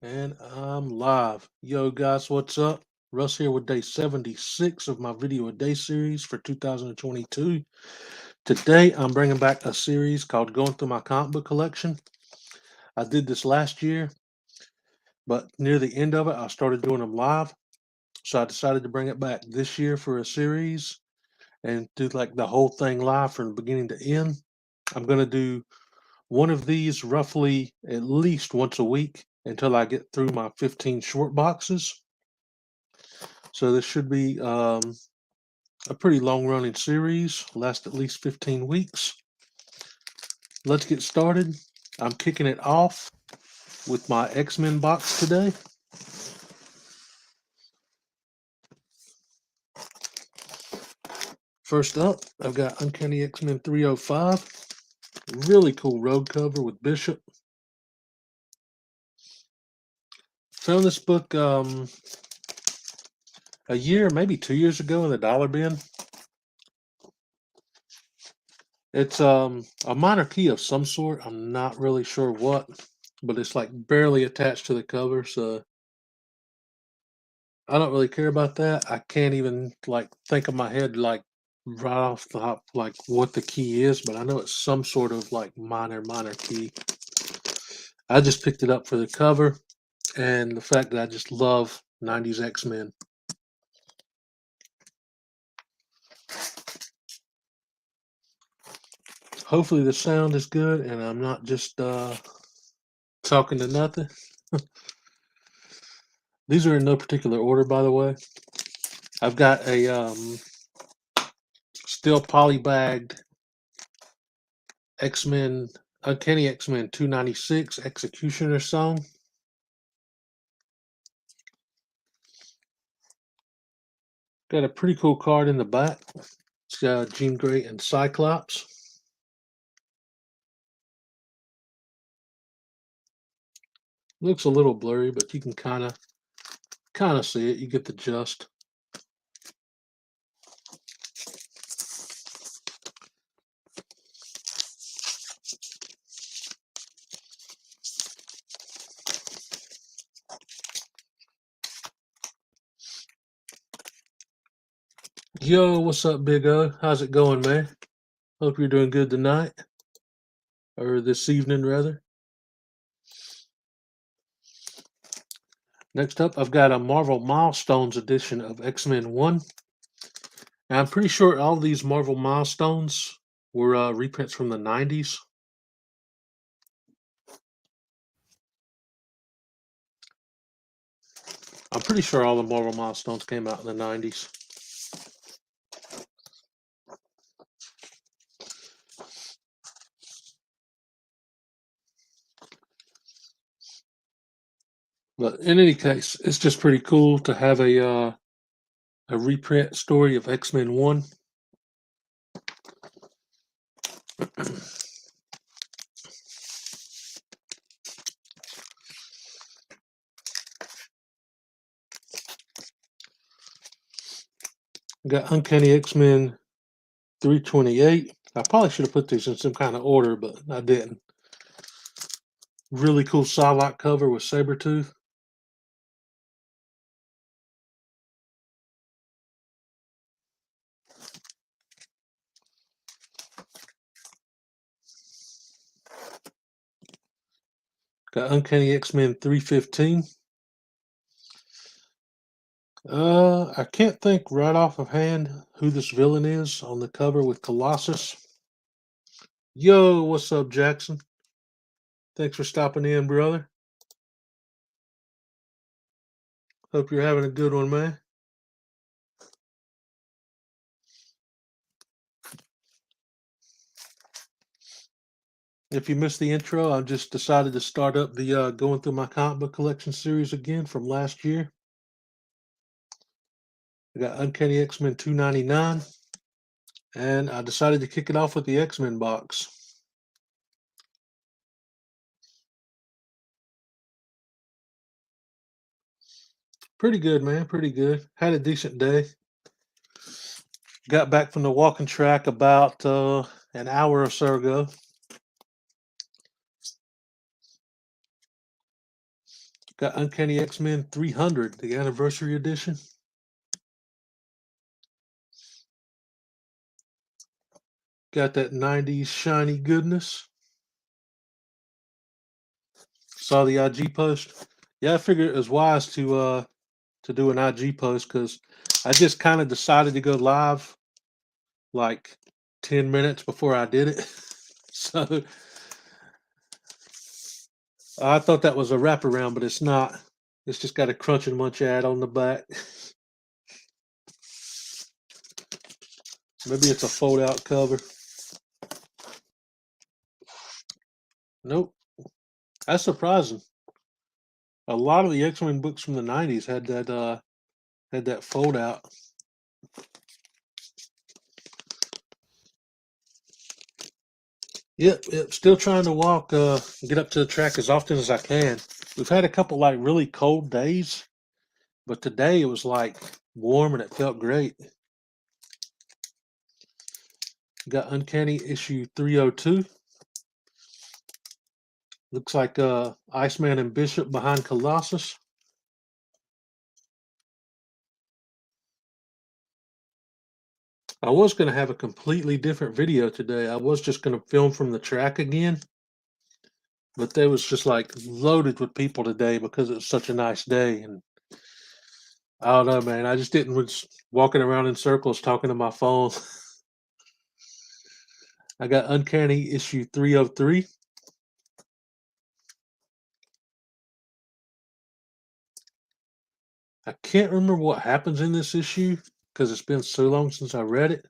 And I'm live. Yo, guys, what's up? Russ here with day 76 of my video a day series for 2022. Today, I'm bringing back a series called Going Through My Comic Book Collection. I did this last year, but near the end of it, I started doing them live. So I decided to bring it back this year for a series and do like the whole thing live from beginning to end. I'm going to do one of these roughly at least once a week until I get through my 15 short boxes. So this should be a pretty long running series, last at least 15 weeks. Let's get started. I'm kicking it off with my X-Men box today. First up, I've got Uncanny X-Men 305. Really cool road cover with Bishop. Found this book a year, maybe 2 years ago in the dollar bin. It's a minor key of some sort. I'm not really sure what, but it's like barely attached to the cover, so I don't really care about that. I can't even like think of my head like right off the top like what the key is, but I know it's some sort of like minor key. I just picked it up for the cover and the fact that I just love 90s X-Men. Hopefully the sound is good and I'm not just talking to nothing. These are in no particular order, by the way. I've got a still polybagged X-Men, Uncanny X-Men 296 Executioner song. Got a pretty cool card in the back. It's got Jean Grey and Cyclops. Looks a little blurry, but you can kind of see it. You get the gist. Yo, what's up, Big O? How's it going, man? Hope you're doing good tonight, or this evening, rather. Next up, I've got a Marvel Milestones edition of X-Men 1. And I'm pretty sure all these Marvel Milestones were reprints from the 90s. I'm pretty sure all the Marvel Milestones came out in the 90s. But in any case, it's just pretty cool to have a reprint story of X-Men 1. Got Uncanny X-Men 328. I probably should have put these in some kind of order, but I didn't. Really cool Psylocke cover with Sabretooth. Got Uncanny X-Men 315. I can't think right off of hand who this villain is on the cover with Colossus. Yo, what's up, Jackson? Thanks for stopping in, brother. Hope you're having a good one, man. If you missed the intro, I just decided to start up the Going Through My Comic Book Collection series again from last year. I got Uncanny X-Men 299, and I decided to kick it off with the X-Men box. Pretty good, man. Pretty good. Had a decent day. Got back from the walking track about an hour or so ago. Got Uncanny X-Men 300, the anniversary edition. Got that 90s shiny goodness. Saw the IG post. Yeah, I figured it was wise to do an IG post because I just kind of decided to go live like 10 minutes before I did it. So I thought that was a wraparound, but it's not. It's just got a Crunch and Munch ad on the back. Maybe it's a fold-out cover. Nope. That's surprising. A lot of the X-Men books from the 90s had that fold-out. Yep, still trying to walk, get up to the track as often as I can. We've had a couple like really cold days, but today it was like warm and it felt great. Got Uncanny issue 302. Looks like Iceman and Bishop behind Colossus. I was going to have a completely different video today. I was just going to film from the track again, but they was just like loaded with people today because it was such a nice day. And I don't know, man. I just didn't was walking around in circles talking to my phone. I got Uncanny issue 303. I can't remember what happens in this issue because it's been so long since I read it.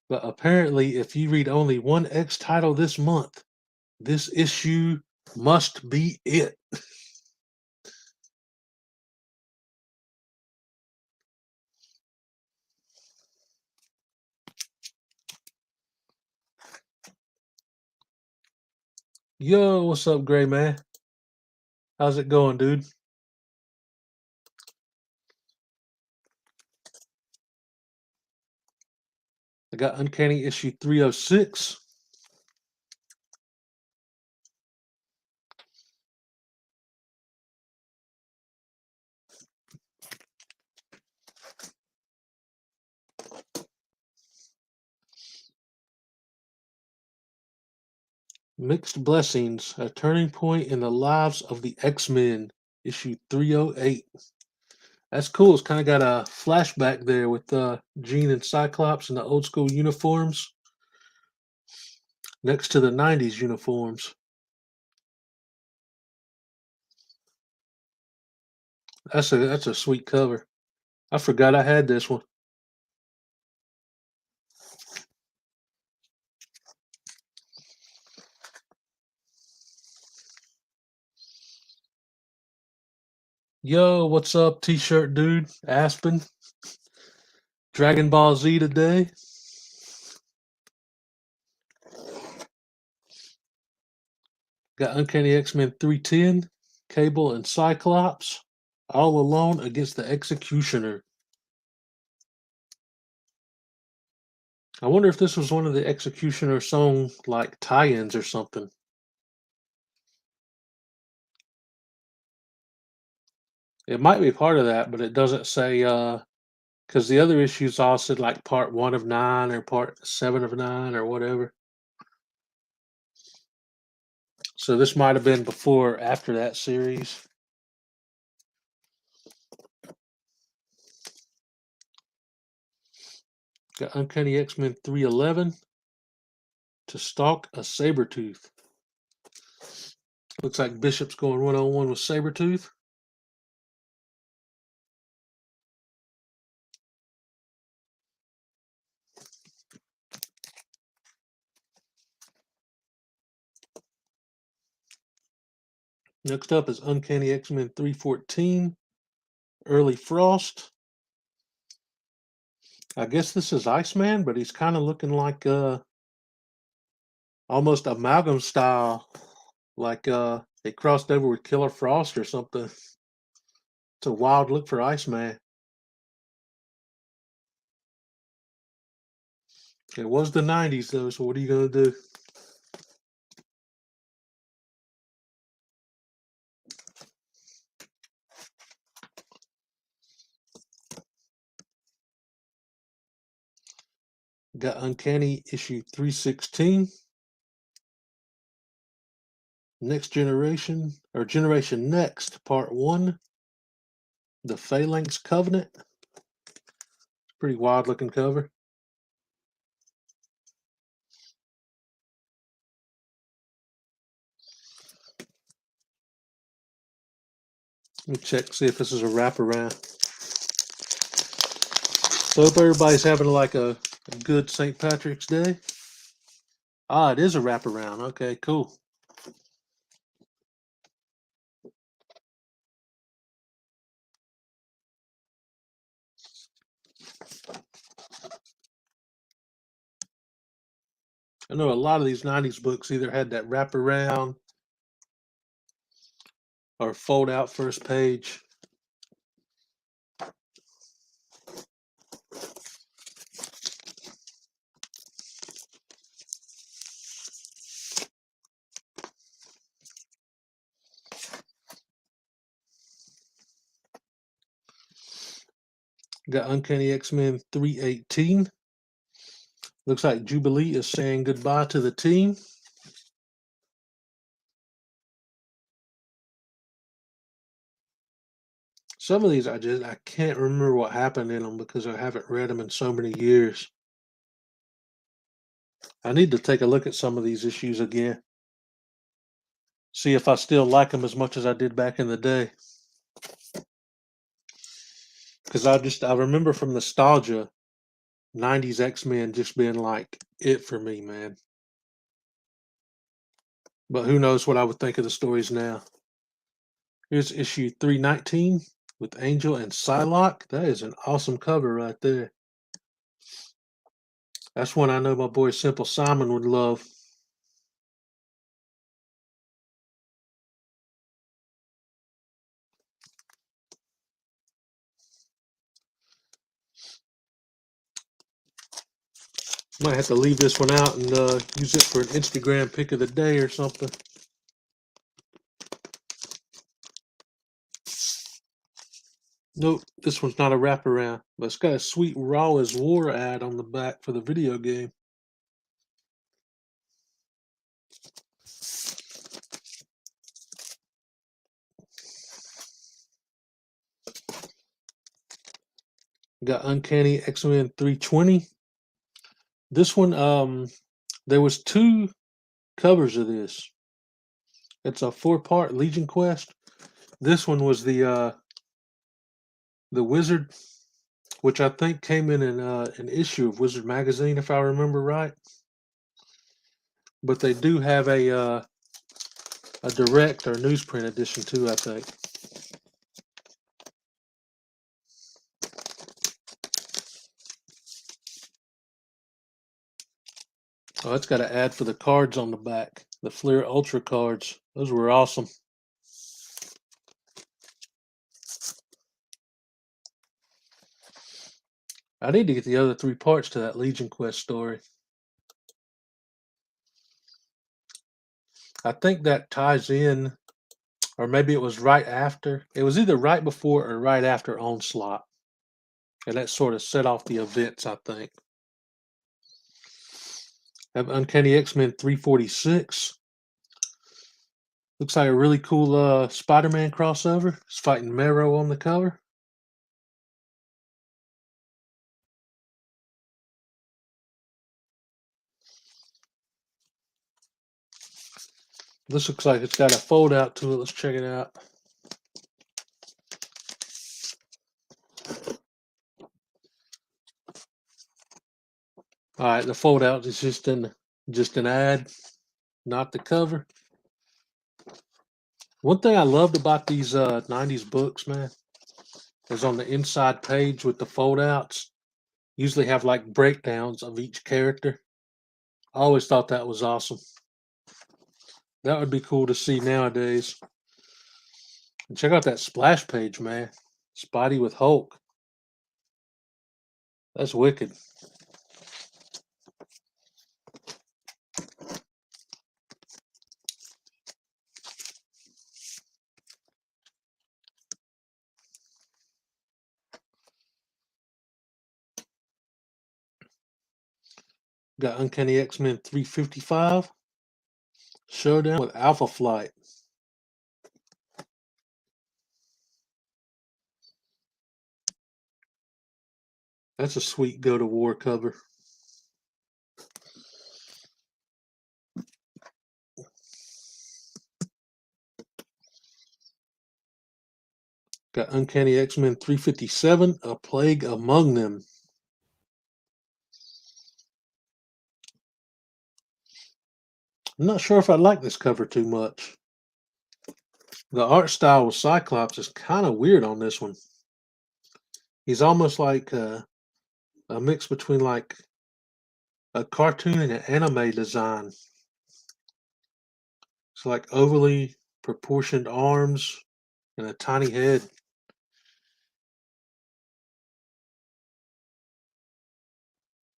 But apparently, if you read only one X title this month, this issue must be it. Yo, what's up, Gray Man? How's it going, dude? I got Uncanny issue 306. Mixed Blessings, a turning point in the lives of the X-Men, issue 308. That's cool. It's kind of got a flashback there with Jean and Cyclops in the old school uniforms next to the 90s uniforms. That's a sweet cover. I forgot I had this one. Yo, what's up, T-shirt dude? Aspen. Dragon Ball Z today. Got Uncanny X-Men 310, Cable and Cyclops, all alone against the Executioner. I wonder if this was one of the Executioner song like tie-ins or something. It might be part of that, but it doesn't say because the other issues all said like part 1 of 9 or part 7 of 9 or whatever. So this might have been before or after that series. Got Uncanny X-Men 311 to stalk a Sabretooth. Looks like Bishop's going one-on-one with Sabretooth. Next up is Uncanny X-Men 314, Early Frost. I guess this is Iceman, but he's kind of looking like almost amalgam style, like they crossed over with Killer Frost or something. It's a wild look for Iceman. It was the 90s though, so what are you gonna do? Got Uncanny issue 316. Next Generation, or Generation Next, Part 1. The Phalanx Covenant. Pretty wild looking cover. Let me check, see if this is a wraparound. So hope everybody's having like a good St. Patrick's Day. Ah, it is a wraparound. Okay, cool. I know a lot of these 90s books either had that wraparound or fold out first page. Got Uncanny X-Men 318. Looks like Jubilee is saying goodbye to the team. Some of these I can't remember what happened in them because I haven't read them in so many years. I need to take a look at some of these issues again. See if I still like them as much as I did back in the day. Because I remember from nostalgia, 90s X-Men just being like it for me, man. But who knows what I would think of the stories now. Here's issue 319 with Angel and Psylocke. That is an awesome cover right there. That's one I know my boy Simple Simon would love. Might have to leave this one out and use it for an Instagram pic of the day or something. Nope, this one's not a wraparound, but it's got a sweet Raw is War ad on the back for the video game. Got Uncanny X-Men 320. This one, there was 2 covers of this. It's a 4-part Legion quest. This one was the Wizard, which I think came in an issue of Wizard magazine, if I remember right. But they do have a direct or newsprint edition too, I think. Oh, it's got an ad for the cards on the back. The Fleer Ultra cards. Those were awesome. I need to get the other 3 parts to that Legion Quest story. I think that ties in, or maybe it was right after. It was either right before or right after Onslaught. And that sort of set off the events, I think. Have Uncanny X-Men 346. Looks like a really cool Spider-Man crossover. He's fighting Marrow on the cover. This looks like it's got a fold out to it. Let's check it out. All right, the fold out is just an ad, not the cover. One thing I loved about these 90s books, man, is on the inside page with the fold outs, usually have like breakdowns of each character. I always thought that was awesome. That would be cool to see nowadays. And check out that splash page, man. Spidey with Hulk. That's wicked. Got Uncanny X-Men 355. Showdown with Alpha Flight. That's a sweet go to war cover. Got Uncanny X-Men 357, A Plague Among Them. I'm not sure if I like this cover too much. The art style with Cyclops is kind of weird on this one. He's almost like a mix between like a cartoon and an anime design. It's like overly proportioned arms and a tiny head.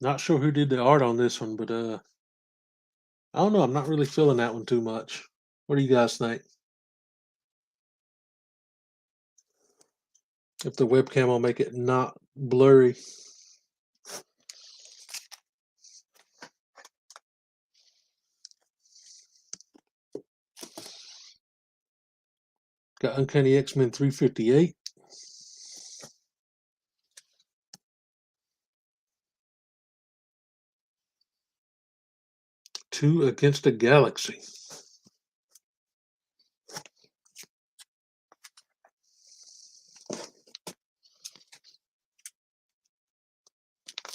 Not sure who did the art on this one, but I don't know. I'm not really feeling that one too much. What do you guys think? If the webcam will make it not blurry. Got Uncanny X-Men 358. Two Against the Galaxy.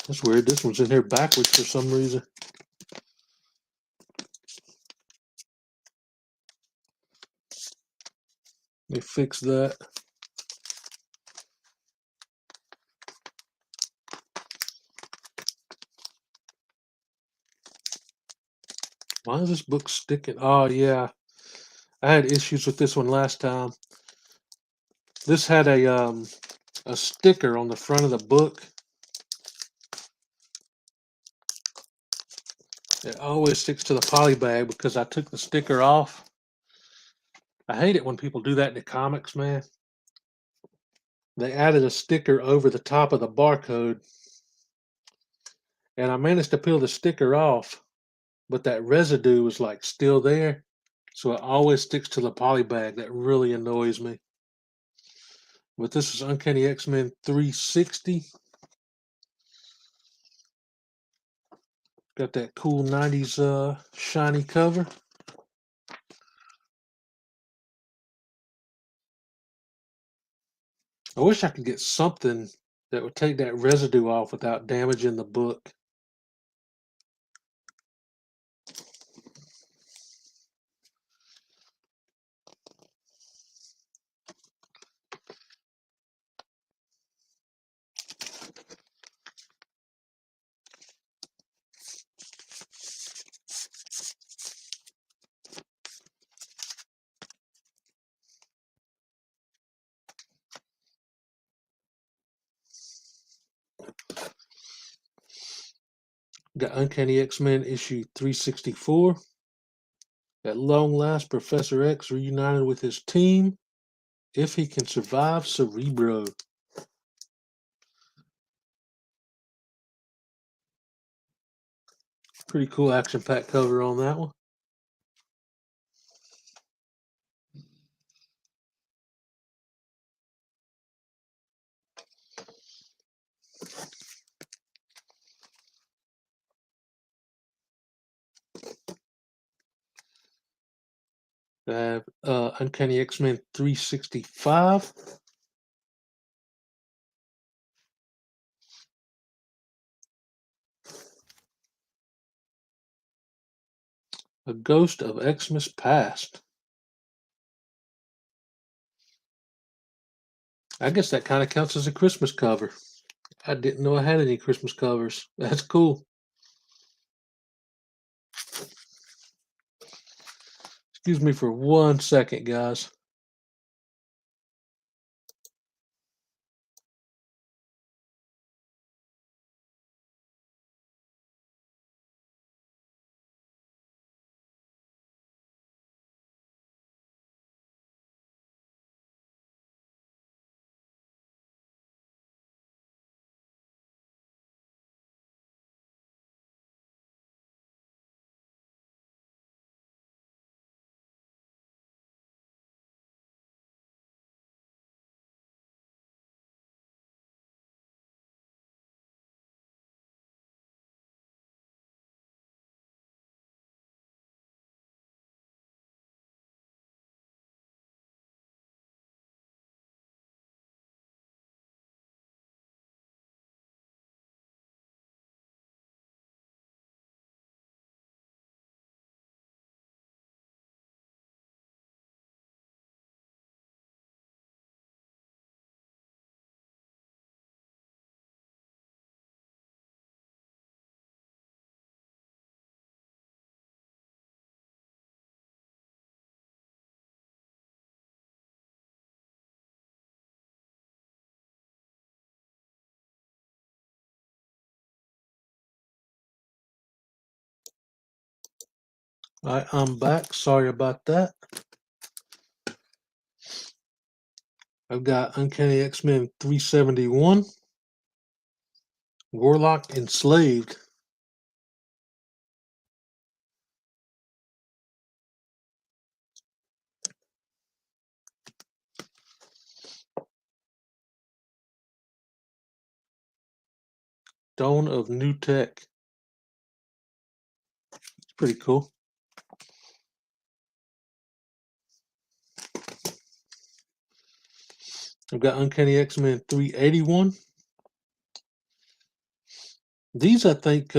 That's weird. This one's in here backwards for some reason. Let me fix that. Why is this book sticking? Oh, yeah. I had issues with this one last time. This had a sticker on the front of the book. It always sticks to the poly bag because I took the sticker off. I hate it when people do that in the comics, man. They added a sticker over the top of the barcode, and I managed to peel the sticker off, but that residue was like still there, so it always sticks to the poly bag. That really annoys me. But this is Uncanny X-Men 360. Got that cool 90s shiny cover. I wish I could get something that would take that residue off without damaging the book. Got Uncanny X-Men issue 364. At long last, Professor X reunited with his team. If he can survive Cerebro. Pretty cool action-packed cover on that one. I have Uncanny X-Men 365. A Ghost of Xmas Past. I guess that kind of counts as a Christmas cover. I didn't know I had any Christmas covers. That's cool. Excuse me for 1 second, guys. Alright, I'm back. Sorry about that. I've got Uncanny X-Men 371, Warlock Enslaved. Dawn of New Tech. It's pretty cool. I've got Uncanny X-Men 381. These, I think,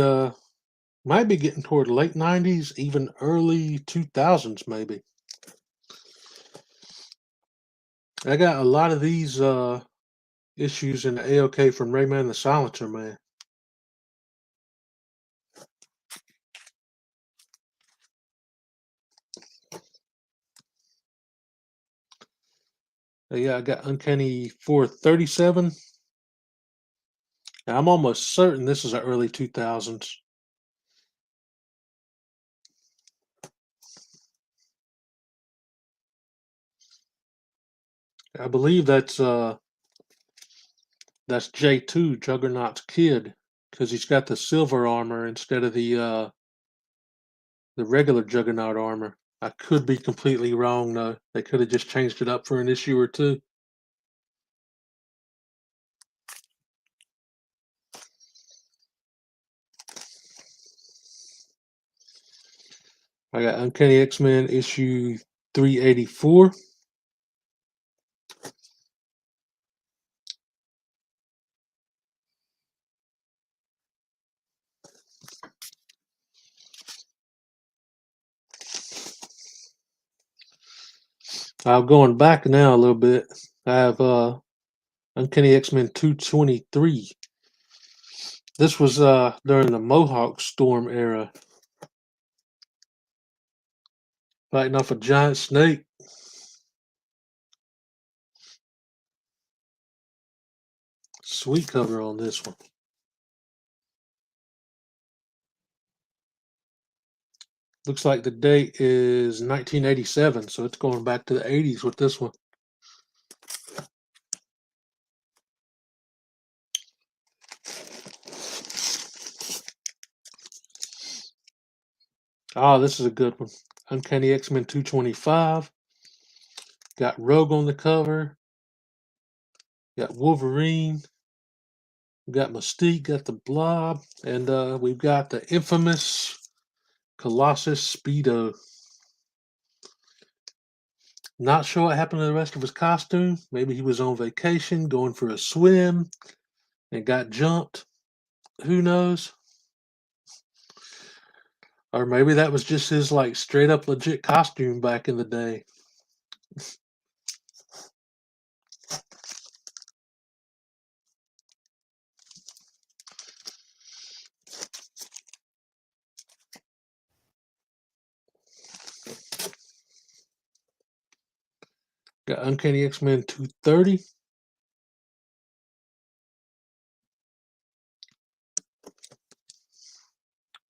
might be getting toward late 90s, even early 2000s, maybe. I got a lot of these issues in the AOK from Rayman the Silencer Man. Yeah, I got Uncanny 437. Now, I'm almost certain this is the early 2000s. I believe that's J2, Juggernaut's kid, because he's got the silver armor instead of the regular Juggernaut armor. I could be completely wrong though. They could have just changed it up for an issue or two. I got Uncanny X-Men issue 384. I'm going back now a little bit. I have Uncanny X-Men 223. This was during the Mohawk Storm era. Fighting off a giant snake. Sweet cover on this one. Looks like the date is 1987, so it's going back to the 80s with this one. Ah, this is a good one. Uncanny X-Men 225. Got Rogue on the cover. Got Wolverine. We got Mystique. Got the Blob. And we've got the infamous Colossus Speedo. Not sure what happened to the rest of his costume. Maybe he was on vacation, going for a swim, and got jumped. Who knows? Or maybe that was just his like straight up legit costume back in the day. Got Uncanny X-Men 230.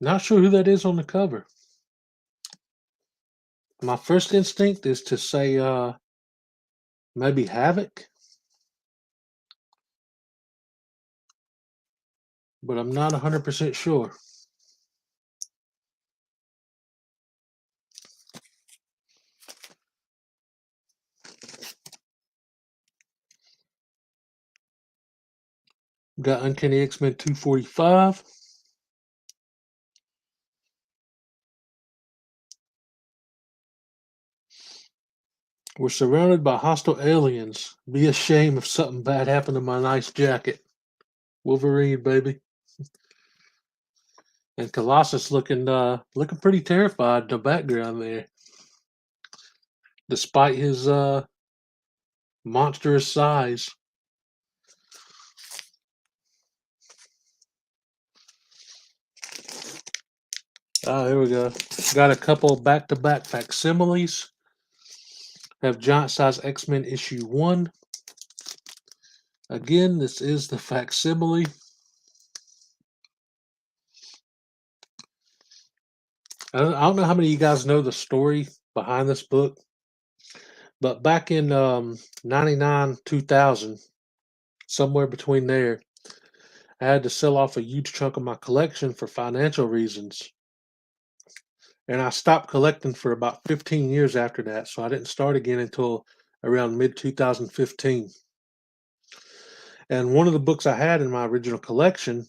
Not sure who that is on the cover. My first instinct is to say maybe Havoc, but I'm not 100% sure. Got Uncanny X-Men 245. We're surrounded by hostile aliens. Be a shame if something bad happened to my nice jacket. Wolverine, baby. And Colossus looking pretty terrified in the background there. Despite his monstrous size. Oh, here we go. Got a couple back-to-back facsimiles. Have Giant Size X-Men issue 1. Again, this is the facsimile. I don't know how many of you guys know the story behind this book, but back in 99, 2000, somewhere between there, I had to sell off a huge chunk of my collection for financial reasons. And I stopped collecting for about 15 years after that, so I didn't start again until around mid 2015. And one of the books I had in my original collection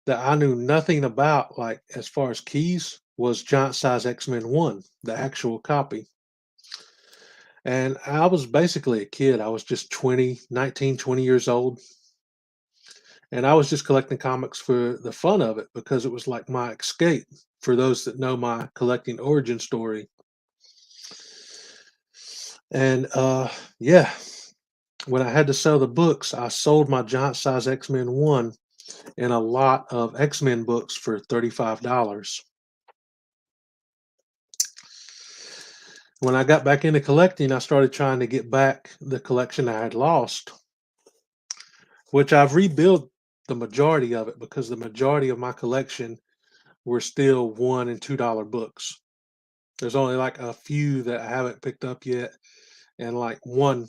that I knew nothing about, like as far as keys, was Giant Size X-Men 1, the actual copy. And I was basically a kid. I was just 19, 20 years old. And I was just collecting comics for the fun of it because it was like my escape for those that know my collecting origin story. And yeah, when I had to sell the books, I sold my Giant Size X-Men 1 and a lot of X-Men books for $35. When I got back into collecting, I started trying to get back the collection I had lost, which I've rebuilt the majority of it because the majority of my collection were still $1 and $2 books. There's only like a few that I haven't picked up yet, and like one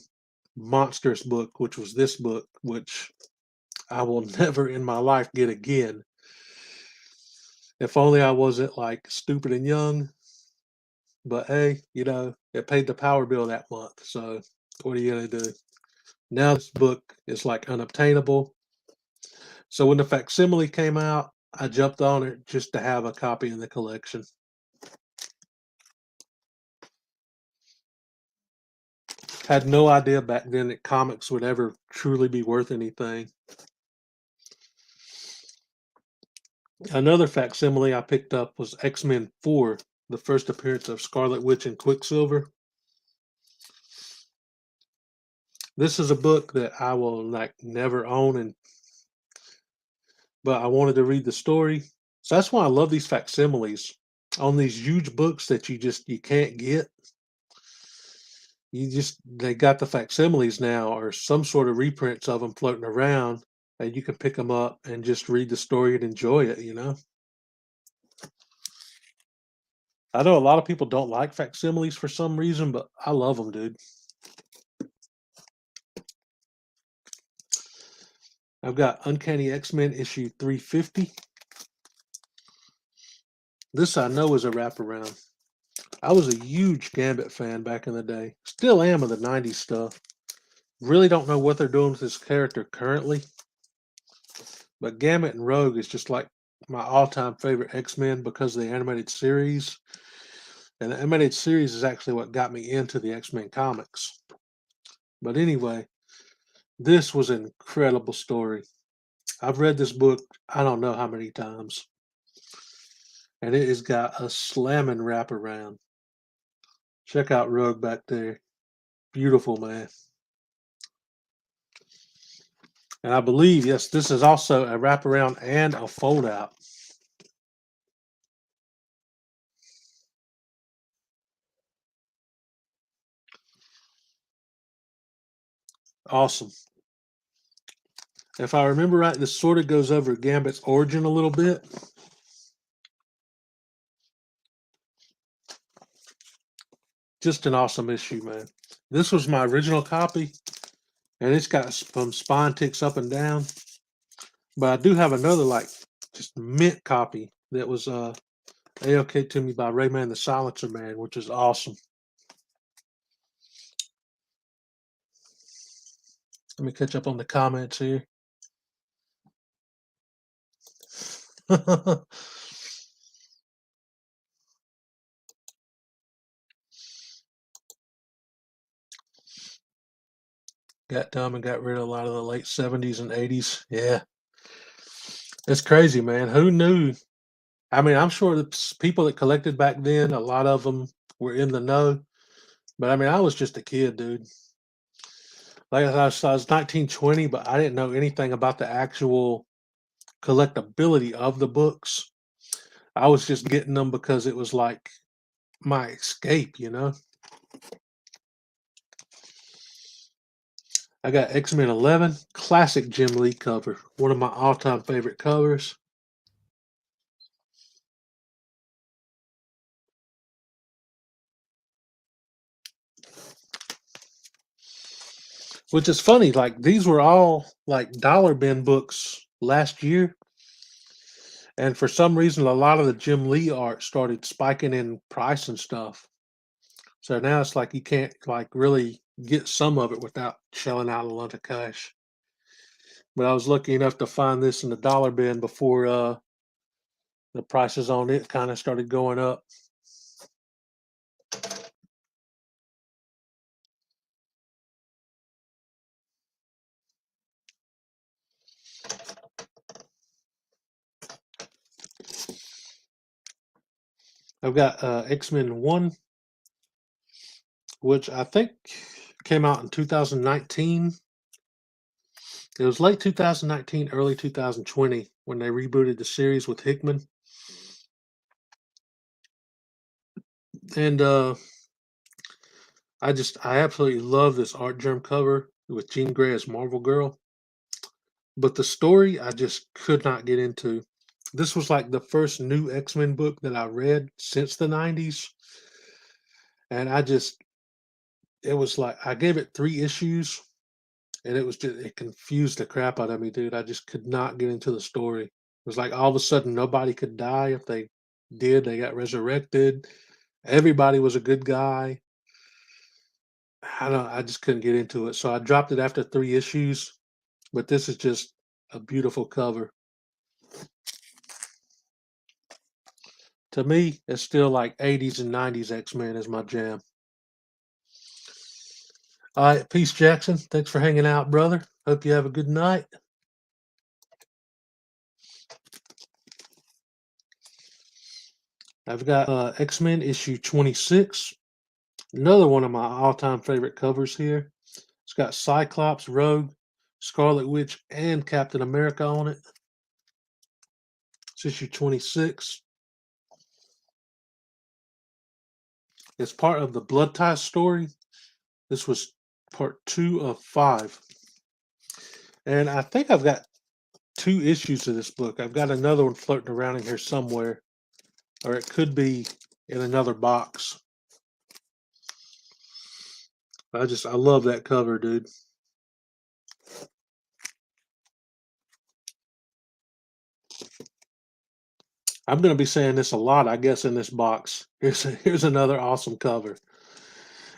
monstrous book, which was this book, which I will never in my life get again. If only I wasn't like stupid and young. But hey, it paid the power bill that month. So what are you gonna do? Now this book is like unobtainable. So when the facsimile came out, I jumped on it just to have a copy in the collection. Had no idea back then that comics would ever truly be worth anything. Another facsimile I picked up was X-Men 4, the first appearance of Scarlet Witch and Quicksilver. This is a book that I will like never own, but I wanted to read the story. So that's why I love these facsimiles on these huge books that you can't get. They got the facsimiles now or some sort of reprints of them floating around, and you can pick them up and just read the story and enjoy it. I know a lot of people don't like facsimiles for some reason, but I love them, dude. I've got Uncanny X-Men issue 350. This I know is a wraparound. I was a huge Gambit fan back in the day. Still am of the 90s stuff. Really don't know what they're doing with this character currently. But Gambit and Rogue is just like my all-time favorite X-Men because of the animated series. And the animated series is actually what got me into the X-Men comics. But anyway, this was an incredible story. I've read this book I don't know how many times. And it has got a slamming wraparound. Check out Rogue back there. Beautiful, man. And I believe, yes, this is also a wraparound and a fold out. Awesome. If I remember right, this sort of goes over Gambit's origin a little bit. Just an awesome issue, man. This was my original copy, and it's got some spine ticks up and down. But I do have another, like, just mint copy that was AOK to me by Rayman the Silencer Man, which is awesome. Let me catch up on the comments here. Got dumb and got rid of a lot of the late 70s and 80s. Yeah. It's crazy, man. Who knew? I mean, I'm sure the people that collected back then, a lot of them were in the know. But I mean, I was just a kid, dude. Like I was 19, 20, but I didn't know anything about the actual collectability of the books. I was just getting them because it was like my escape. I got X-Men 11, classic Jim Lee cover, one of my all-time favorite covers. Which is funny, like these were all like dollar bin books last year, and for some reason, a lot of the Jim Lee art started spiking in price and stuff. So now it's like you can't like really get some of it without shelling out a lot of cash. But I was lucky enough to find this in the dollar bin before the prices on it kind of started going up. I've got X-Men 1, which I think came out in 2019. It was late 2019, early 2020 when they rebooted the series with Hickman. And I absolutely love this art germ cover with Jean Grey as Marvel Girl. But the story I just could not get into. This was like the first new X-Men book that I read since the 90s. And it was like, I gave it 3 issues and it confused the crap out of me, dude. I just could not get into the story. It was like all of a sudden nobody could die. If they did, they got resurrected. Everybody was a good guy. I just couldn't get into it. So I dropped it after 3 issues. But this is just a beautiful cover. To me, it's still like 80s and 90s X-Men is my jam. All right, peace, Jackson. Thanks for hanging out, brother. Hope you have a good night. I've got X-Men issue 26. Another one of my all-time favorite covers here. It's got Cyclops, Rogue, Scarlet Witch, and Captain America on it. It's issue 26. It's part of the Blood Tie story. This was part 2 of 5. And I think I've got 2 issues of this book. I've got another one floating around in here somewhere, or it could be in another box. I love that cover, dude. I'm going to be saying this a lot, I guess, in this box. Here's another awesome cover.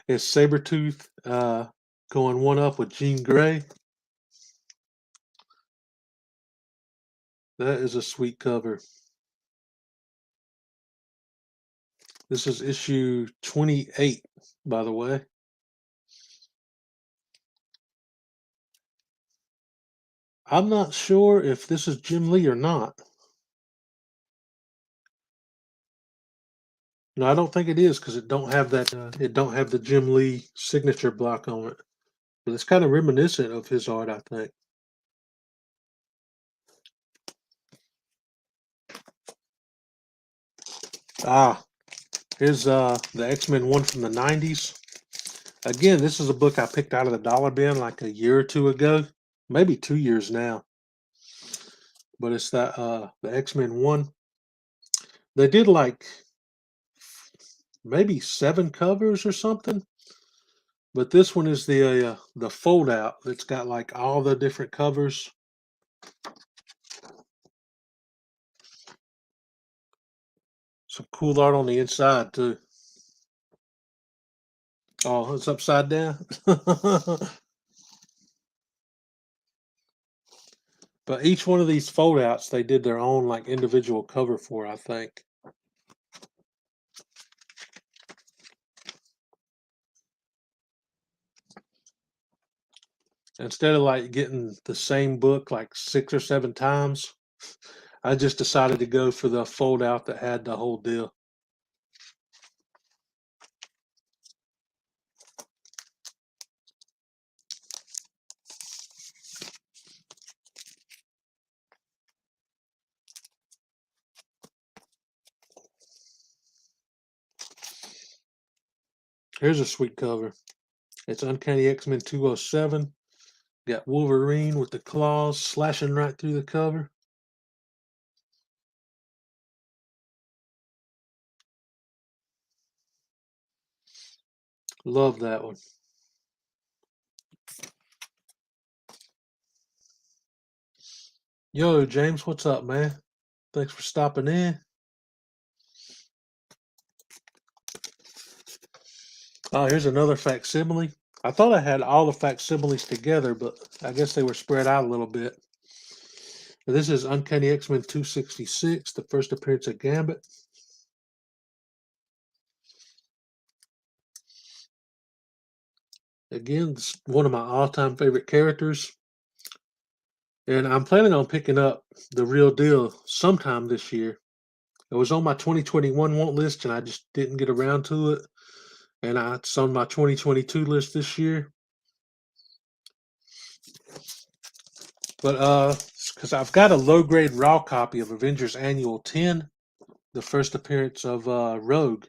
It's Sabretooth going one up with Jean Grey. That is a sweet cover. This is issue 28, by the way. I'm not sure if this is Jim Lee or not. No, I don't think it is because it don't have that. It don't have the Jim Lee signature block on it. But it's kind of reminiscent of his art, I think. Ah, here's the X-Men one from the 90s. Again, this is a book I picked out of the dollar bin like a year or two ago, maybe 2 years now. But it's the X-Men one. They did like maybe 7 covers or something. But this one is the fold out that's got like all the different covers. Some cool art on the inside too. Oh, it's upside down. But each one of these fold outs, they did their own like individual cover for, I think. Instead of like getting the same book like 6 or 7 times, I just decided to go for the fold out that had the whole deal. Here's a sweet cover. It's Uncanny X-Men 207. Got Wolverine with the claws slashing right through the cover. Love that one. Yo, James, what's up, man? Thanks for stopping in. Oh, here's another facsimile. I thought I had all the facsimiles together, but I guess they were spread out a little bit. This is Uncanny X-Men 266, the first appearance of Gambit. Again, it's one of my all-time favorite characters. And I'm planning on picking up the real deal sometime this year. It was on my 2021 want list, and I just didn't get around to it. And it's on my 2022 list this year. But because I've got a low-grade raw copy of Avengers Annual 10, the first appearance of Rogue.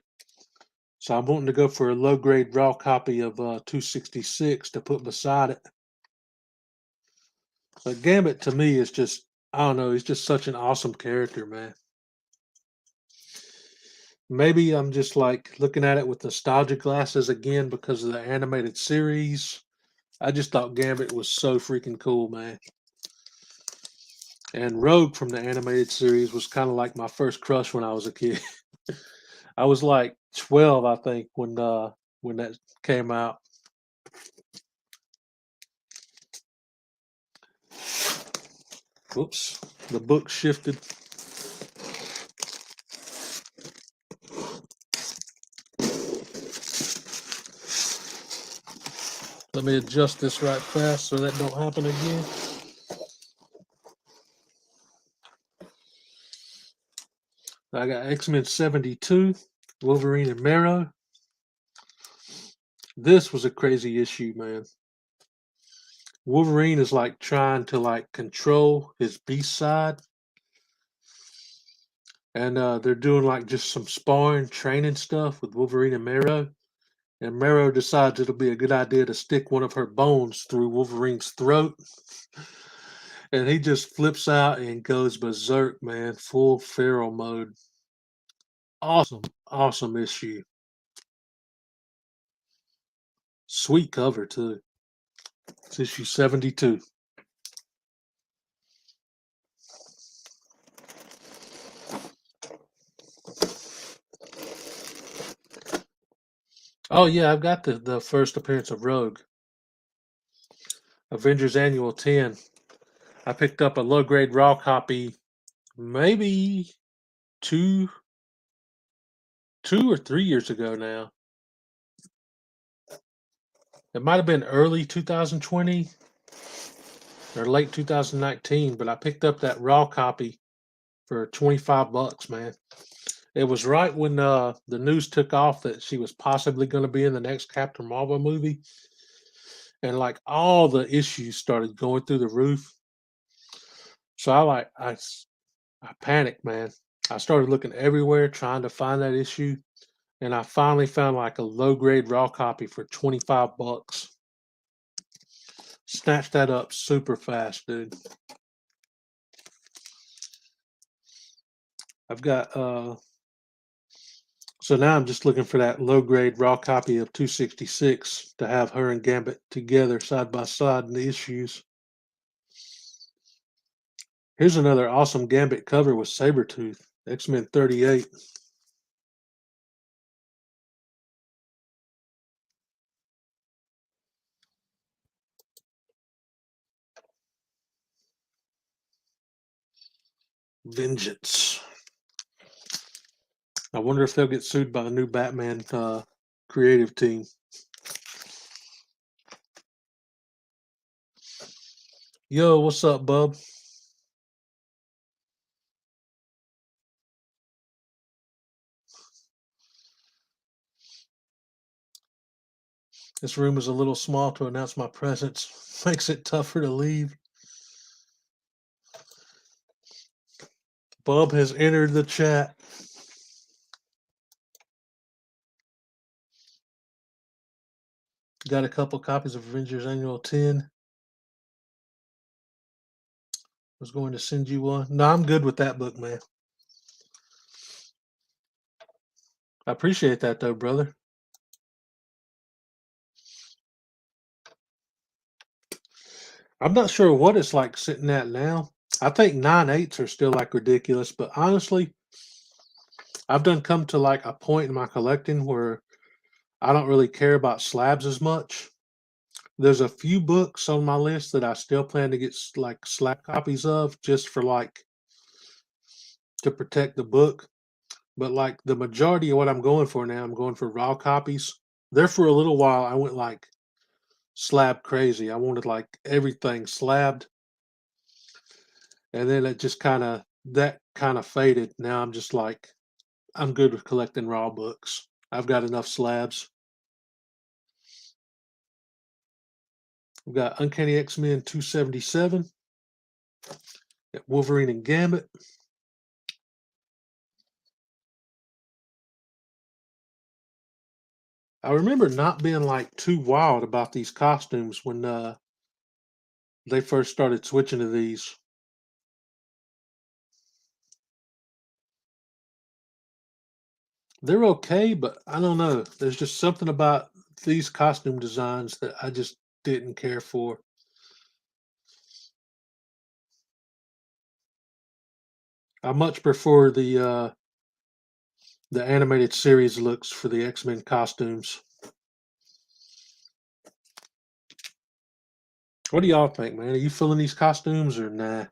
So I'm wanting to go for a low-grade raw copy of 266 to put beside it. But Gambit to me is just, I don't know, he's just such an awesome character, man. Maybe I'm just like looking at it with nostalgia glasses again because of the animated series. I just thought Gambit was so freaking cool, man. And Rogue from the animated series was kind of like my first crush when I was a kid. I was like 12, I think, when that came out. Whoops, the book shifted. Let me adjust this right fast so that don't happen again. I got X-Men 72, Wolverine and Marrow. This was a crazy issue, man. Wolverine is like trying to like control his beast side. And they're doing like just some sparring training stuff with Wolverine and Marrow. And Marrow decides it'll be a good idea to stick one of her bones through Wolverine's throat. And he just flips out and goes berserk, man. Full feral mode. Awesome, awesome issue. Sweet cover, too. It's issue 72. Oh, yeah, I've got the first appearance of Rogue. Avengers Annual 10. I picked up a low-grade raw copy maybe two or 3 years ago now. It might have been early 2020 or late 2019, but I picked up that raw copy for $25, man. It was right when the news took off that she was possibly going to be in the next Captain Marvel movie, and like all the issues started going through the roof. So I panicked, man. I started looking everywhere trying to find that issue, and I finally found like a low grade raw copy for $25. Snatched that up super fast, dude. I've got so now I'm just looking for that low grade raw copy of 266 to have her and Gambit together side by side in the issues. Here's another awesome Gambit cover with Sabretooth, X-Men 38. Vengeance. I wonder if they'll get sued by the new Batman creative team. Yo, what's up, bub? This room is a little small to announce my presence. Makes it tougher to leave. Bub has entered the chat. Got a couple copies of Avengers Annual 10. Was going to send you one. No, I'm good with that book, man. I appreciate that, though, brother. I'm not sure what it's like sitting at now. I think 9/8 are still like ridiculous, but honestly, I've done come to like a point in my collecting where I don't really care about slabs as much. There's a few books on my list that I still plan to get like slab copies of just for like to protect the book. But like the majority of what I'm going for now, I'm going for raw copies. There for a little while, I went like slab crazy. I wanted like everything slabbed, and then it just kind of faded. Now I'm just like I'm good with collecting raw books. I've got enough slabs. We've got Uncanny X-Men 277, got Wolverine and Gambit. I remember not being like too wild about these costumes when they first started switching to these. They're okay, but I don't know. There's just something about these costume designs that I just didn't care for. I much prefer the animated series looks for the X-Men costumes. What do y'all think, man? Are you feeling these costumes or nah?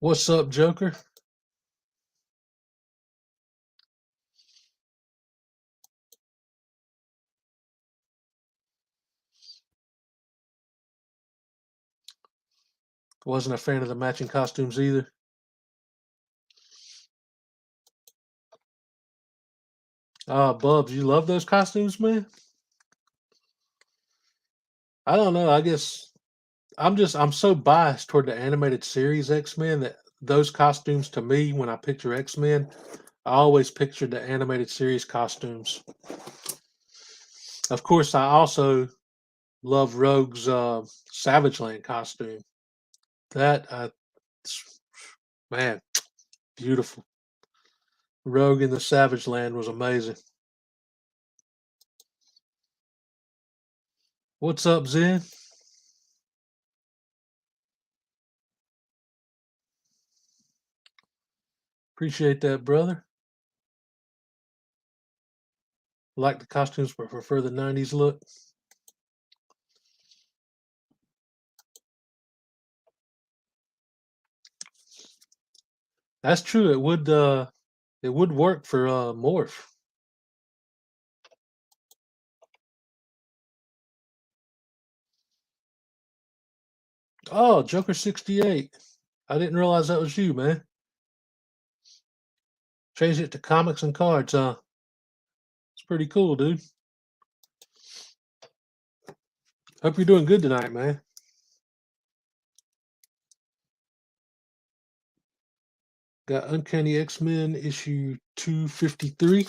What's up, Joker? Wasn't a fan of the matching costumes either. Bubs, you love those costumes, man? I don't know. I guess I'm so biased toward the animated series X-Men that those costumes to me, when I picture X-Men, I always picture the animated series costumes. Of course, I also love Rogue's Savage Land costume. That man, beautiful. Rogue in the Savage Land was amazing. What's up, Zen? Appreciate that, brother. Like the costumes, but prefer the '90s look. That's true. It would work for Morph. Oh, Joker 68. I didn't realize that was you, man. Changed it to comics and cards, huh? It's pretty cool, dude. Hope you're doing good tonight, man. Got Uncanny X-Men issue 253.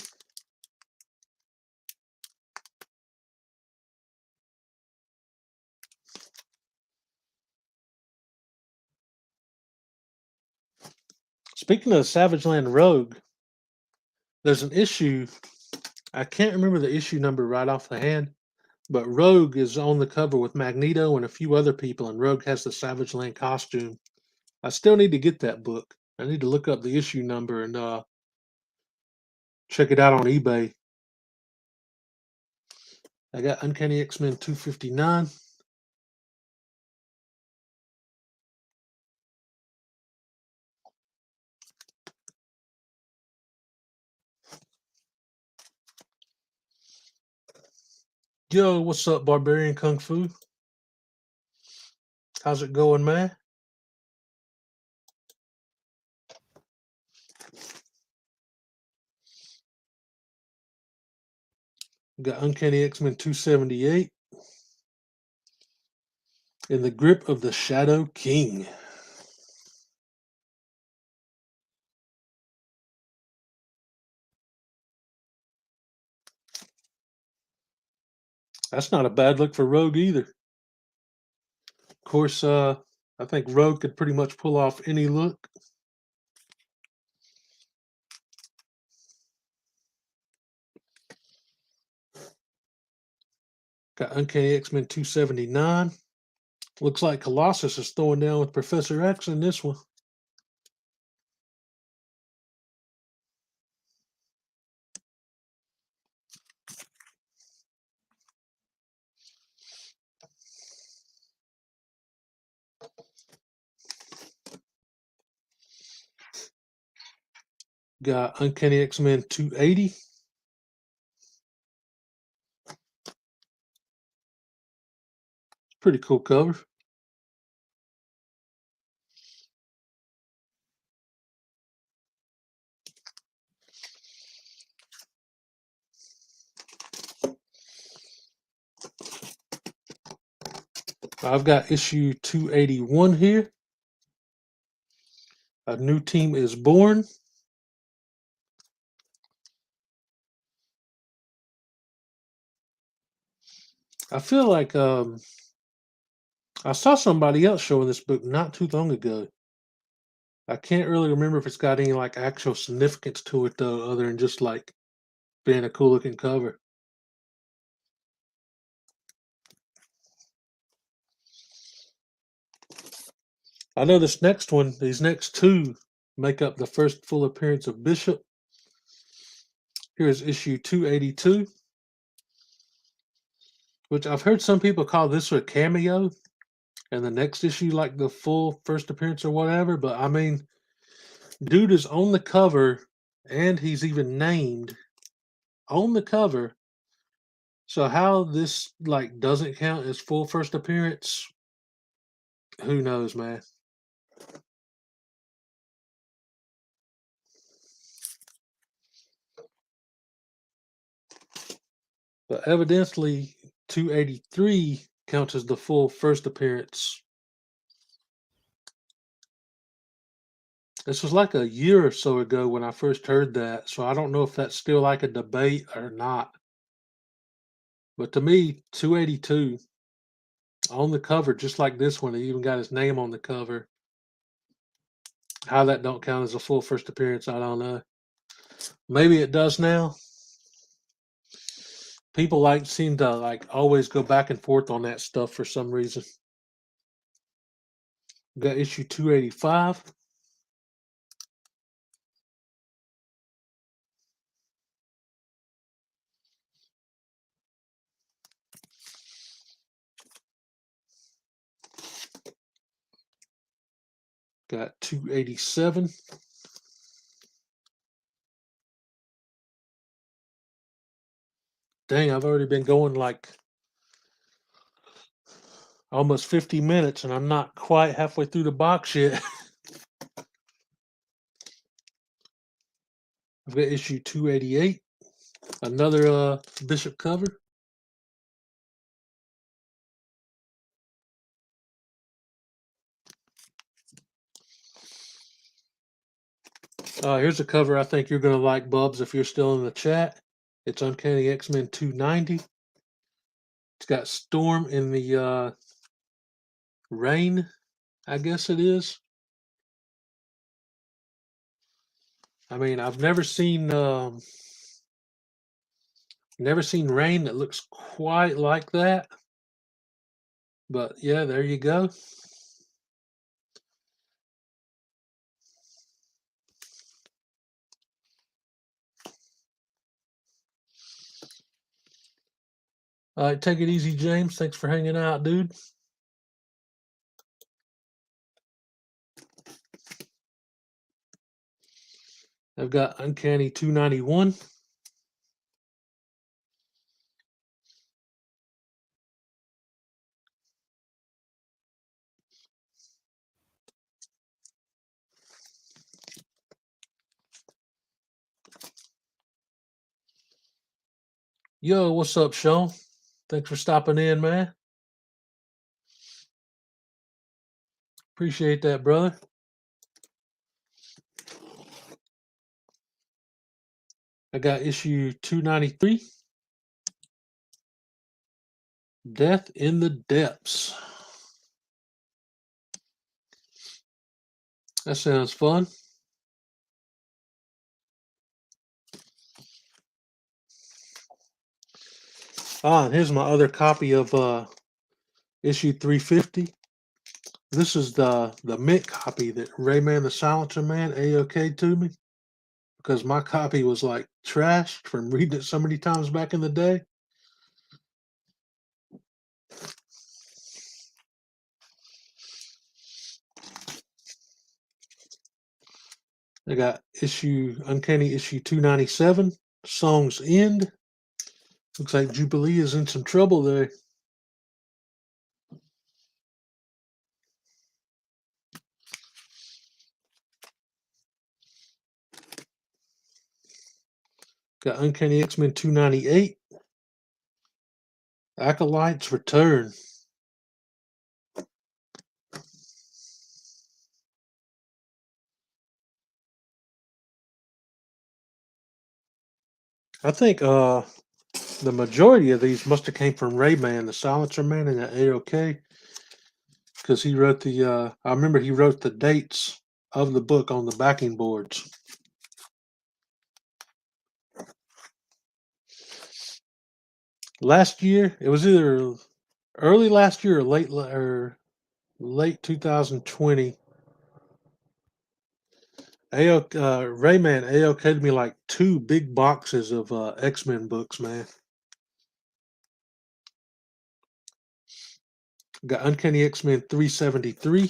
Speaking of Savage Land Rogue, there's an issue. I can't remember the issue number right off the hand, but Rogue is on the cover with Magneto and a few other people, and Rogue has the Savage Land costume. I still need to get that book. I need to look up the issue number and check it out on eBay. I got Uncanny X-Men 259. Yo, what's up, Barbarian Kung Fu? How's it going, man? Got Uncanny X-Men 278. In the Grip of the Shadow King. That's not a bad look for Rogue either. Of course, I think Rogue could pretty much pull off any look. Got Uncanny X-Men 279. Looks like Colossus is throwing down with Professor X in this one. Got Uncanny X-Men 280. Pretty cool cover. I've got issue 281 here. A new team is born. I feel like I saw somebody else showing this book not too long ago. I can't really remember if it's got any like actual significance to it though, other than just like being a cool looking cover. I know this next one, these next two make up the first full appearance of Bishop. Here's issue 282, which I've heard some people call this a cameo, and the next issue like the full first appearance or whatever. But I mean, dude is on the cover, and he's even named on the cover. So how this like doesn't count as full first appearance, who knows, man. But evidently 283 counts as the full first appearance. This was like a year or so ago when I first heard that, so I don't know if that's still like a debate or not. But to me, 282 on the cover, just like this one, he even got his name on the cover. How that don't count as a full first appearance, I don't know. Maybe it does now. People like seem to like always go back and forth on that stuff for some reason. Got issue 285. Got 287. Dang, I've already been going like almost 50 minutes and I'm not quite halfway through the box yet. I've got issue 288, another Bishop cover. Here's a cover I think you're going to like, Bubs, if you're still in the chat. It's Uncanny X-Men 290. It's got Storm in the rain, I guess it is. I mean, I've never seen rain that looks quite like that. But yeah, there you go. All right, take it easy, James. Thanks for hanging out, dude. I've got Uncanny 291. Yo, what's up, Sean? Thanks for stopping in, man. Appreciate that, brother. I got issue 293. Death in the Depths. That sounds fun. And here's my other copy of issue 350. This is the mint copy that Rayman the Silencer Man A-OK to me, because my copy was like trashed from reading it so many times back in the day. I got Uncanny issue 297, Song's End. Looks like Jubilee is in some trouble there. Got Uncanny X-Men 298, Acolytes Return. I think the majority of these must have came from Rayman, the Silencer Man, and the A-OK, because he wrote the. I remember he wrote the dates of the book on the backing boards. Last year, it was either early last year or late 2020. Rayman A-OK'd me like 2 big boxes of X-Men books, man. Got Uncanny X-Men 373.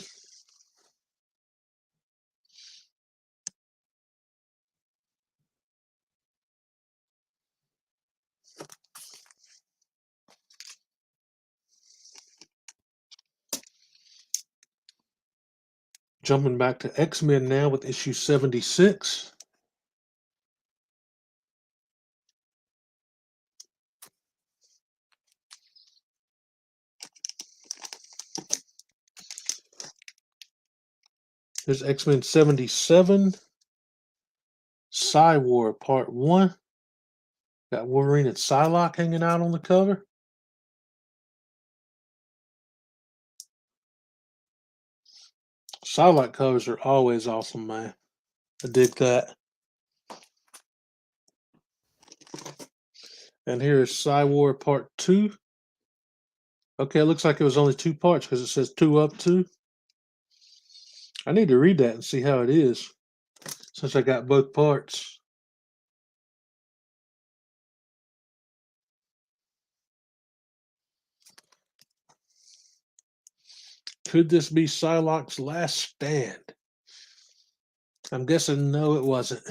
Jumping back to X-Men now with issue 76. Here's X-Men 77. War Part 1. Got Wolverine and Psylocke hanging out on the cover. Psylocke covers are always awesome, man. I dig that. And here's War Part 2. Okay, it looks like it was only 2 parts because it says 2 up 2. I need to read that and see how it is, since I got both parts. Could this be Psylocke's last stand? I'm guessing no, it wasn't.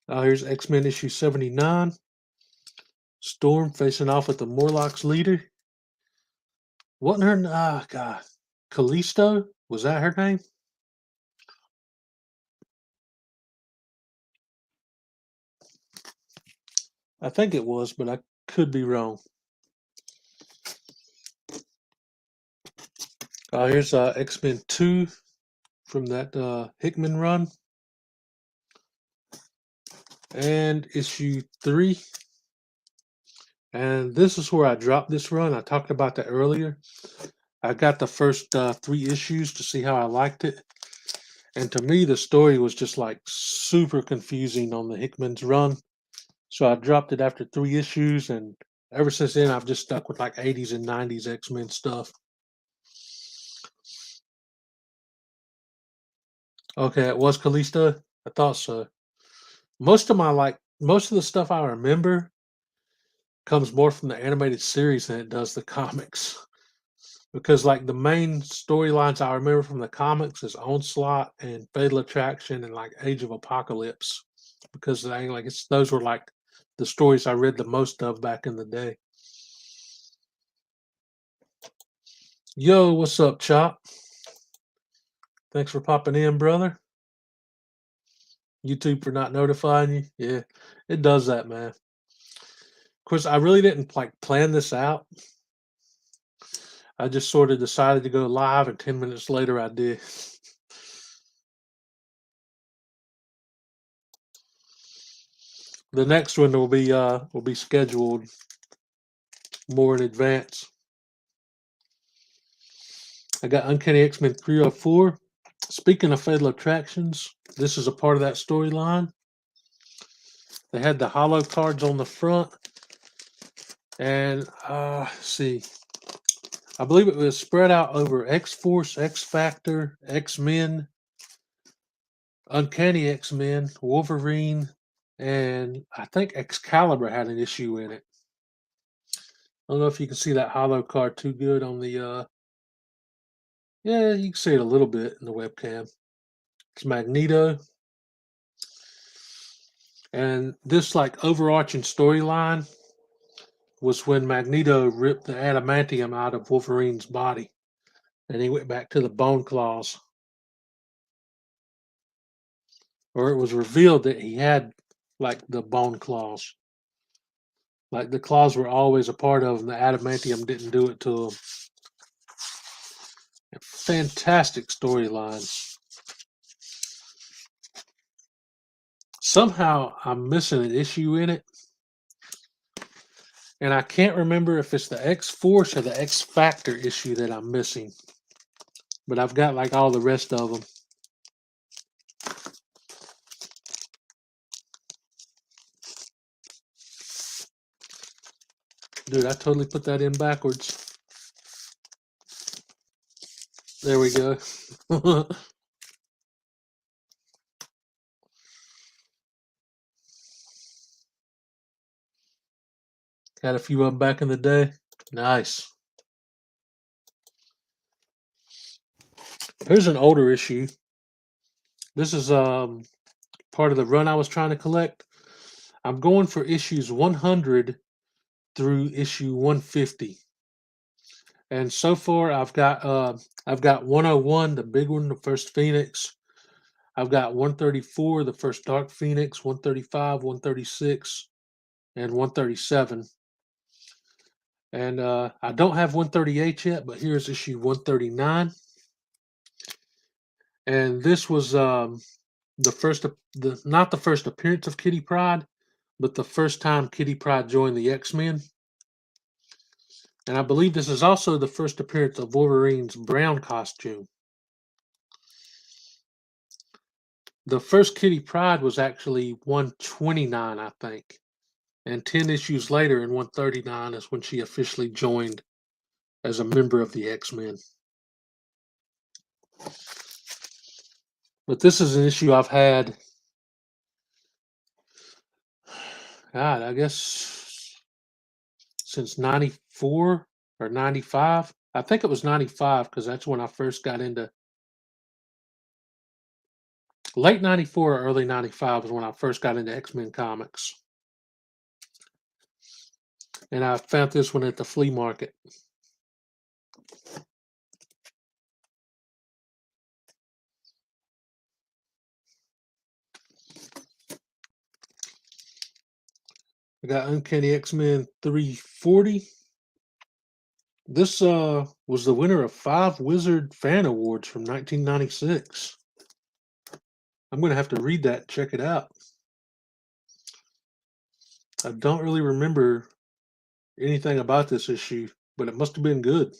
Here's X-Men issue 79. Storm facing off with the Morlocks leader. Wasn't her, God, Callisto? Was that her name? I think it was, but I could be wrong. Here's X-Men 2 from that Hickman run. And issue 3. And this is where I dropped this run. I talked about that earlier. I got the first 3 issues to see how I liked it. And to me, the story was just like super confusing on the Hickman's run. So I dropped it after 3 issues. And ever since then, I've just stuck with like 80s and 90s X-Men stuff. Okay, it was Callisto. I thought so. Most of the stuff I remember comes more from the animated series than it does the comics. Because like the main storylines I remember from the comics is Onslaught and Fatal Attraction and like Age of Apocalypse. Because those were like the stories I read the most of back in the day. Yo, what's up, Chop? Thanks for popping in, brother. YouTube for not notifying you. Yeah, it does that, man. Of course, I really didn't like plan this out. I just sort of decided to go live, and 10 minutes later, I did. The next one will be scheduled more in advance. I got Uncanny X-Men 304. Speaking of Fatal Attractions, this is a part of that storyline. They had the hollow cards on the front. And see, I believe it was spread out over X-Force, X-Factor, X-Men, Uncanny X-Men, Wolverine, and I think Excalibur had an issue in it. I don't know if you can see that hollow card too good on the, yeah, you can see it a little bit in the webcam. It's Magneto. And this like overarching storyline was when Magneto ripped the adamantium out of Wolverine's body. And he went back to the bone claws. Or it was revealed that he had like the bone claws. Like the claws were always a part of him. The adamantium didn't do it to him. Fantastic storyline. Somehow I'm missing an issue in it. And I can't remember if it's the X-Force or the X-Factor issue that I'm missing. But I've got like all the rest of them. Dude, I totally put that in backwards. There we go. Got a few of them back in the day. Nice. Here's an older issue. This is part of the run I was trying to collect. I'm going for issues 100 through issue 150. And so far I've got 101, the big one, the first Phoenix. I've got 134, the first Dark Phoenix, 135, 136, and 137. And I don't have 138 yet, but here's issue 139. And this was not the first appearance of Kitty Pryde, but the first time Kitty Pryde joined the X-Men. And I believe this is also the first appearance of Wolverine's brown costume. The first Kitty Pryde was actually 129, I think. And 10 issues later in 139 is when she officially joined as a member of the X-Men. But this is an issue I've had, God, I guess since 94 or 95. I think it was 95 because that's when I first got into late 94 or early 95 was when I first got into X-Men comics. And I found this one at the flea market. I got Uncanny X-Men 340. This was the winner of 5 Wizard Fan Awards from 1996. I'm going to have to read that, check it out. I don't really remember anything about this issue, but it must have been good.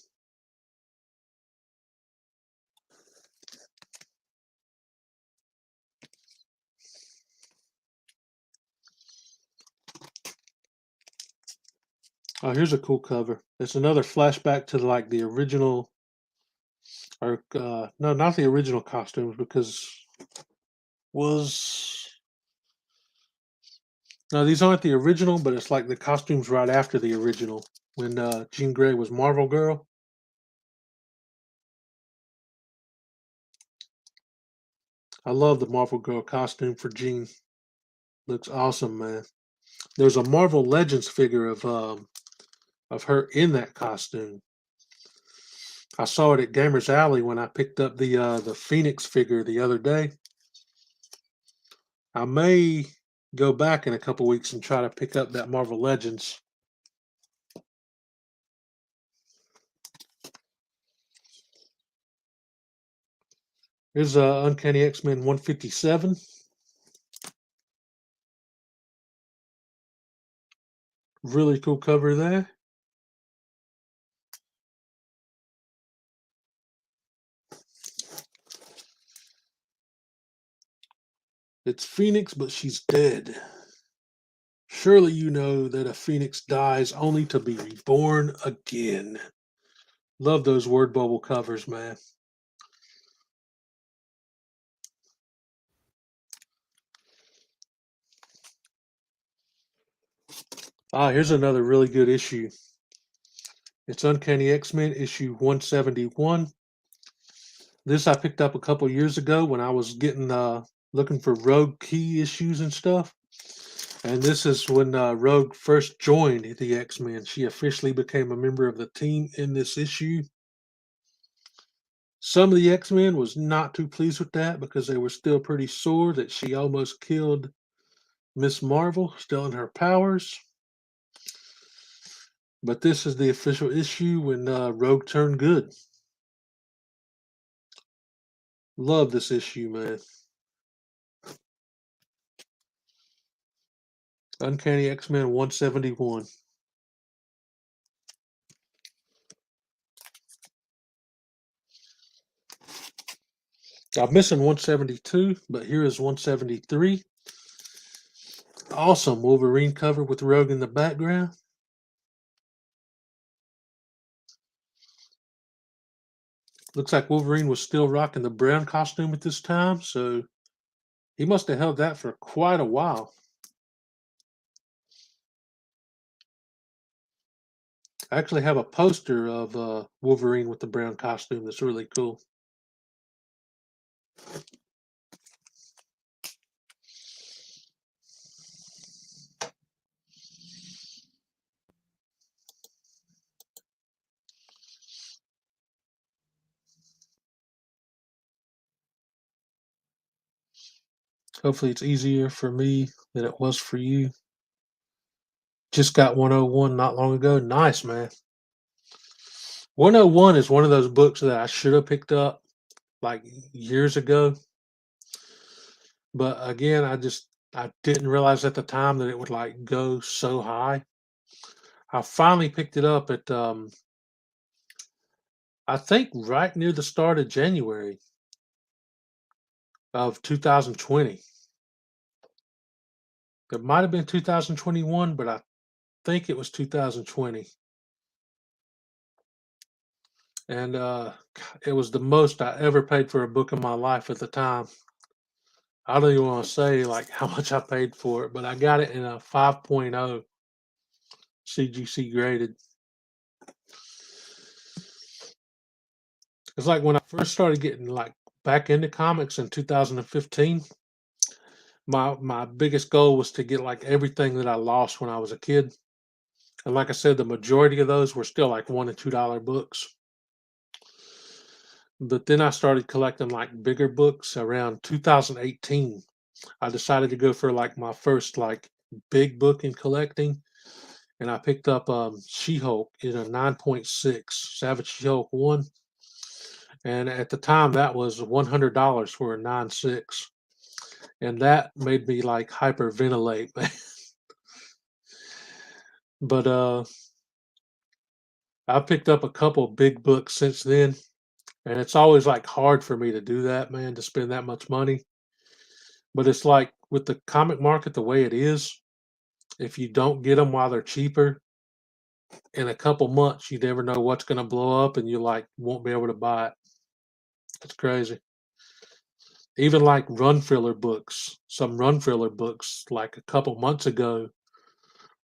Oh, here's a cool cover. It's another flashback to like the original, or no, not the original costumes, because no, these aren't the original, but it's like the costumes right after the original when Jean Grey was Marvel Girl. I love the Marvel Girl costume for Jean. Looks awesome, man. There's a Marvel Legends figure of her in that costume. I saw it at Gamers Alley when I picked up the Phoenix figure the other day. I may go back in a couple weeks and try to pick up that Marvel Legends. Here's Uncanny X-Men 157. Really cool cover there. It's Phoenix, but she's dead. Surely you know that a phoenix dies only to be reborn again. Love those word bubble covers, man. Here's another really good issue. It's Uncanny X-Men issue 171. This I picked up a couple years ago when I was getting looking for Rogue key issues and stuff. And this is when Rogue first joined the X-Men. She officially became a member of the team in this issue. Some of the X-Men was not too pleased with that because they were still pretty sore that she almost killed Miss Marvel, stealing her powers. But this is the official issue when Rogue turned good. Love this issue, man. Uncanny X-Men 171. I'm missing 172, but here is 173. Awesome Wolverine cover with Rogue in the background. Looks like Wolverine was still rocking the brown costume at this time, so he must have held that for quite a while. I actually have a poster of Wolverine with the brown costume that's really cool. Hopefully it's easier for me than it was for you. Just got 101 not long ago. Nice, man. 101 is one of those books that I should have picked up like years ago. But again, I didn't realize at the time that it would like go so high. I finally picked it up at I think right near the start of January of 2020. It might have been 2021, but I think it was 2020. And it was the most I ever paid for a book in my life at the time. I don't even want to say like how much I paid for it, but I got it in a 5.0 CGC graded. It's like when I first started getting like back into comics in 2015, my biggest goal was to get like everything that I lost when I was a kid. And like I said, the majority of those were still like $1 and $2 books. But then I started collecting like bigger books around 2018. I decided to go for like my first like big book in collecting, and I picked up She-Hulk in a 9.6 Savage She-Hulk 1. And at the time that was $100 for a 9.6. And that made me like hyperventilate, man. But I picked up a couple big books since then, and it's always like hard for me to do that, man, to spend that much money. But it's like with the comic market the way it is, if you don't get them while they're cheaper, in a couple months you never know what's going to blow up, and you like won't be able to buy it. It's crazy. Even like run filler books, some run filler books like a couple months ago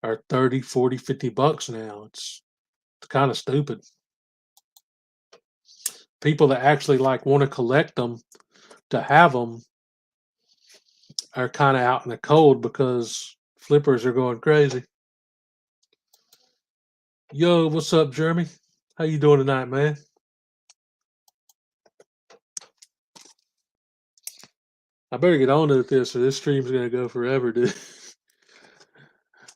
are 30, 40, $50 now. It's kind of stupid. People that actually like want to collect them to have them are kind of out in the cold because flippers are going crazy. Yo, what's up, Jeremy? How you doing tonight, man? I better get on to this, or this stream's gonna go forever, dude.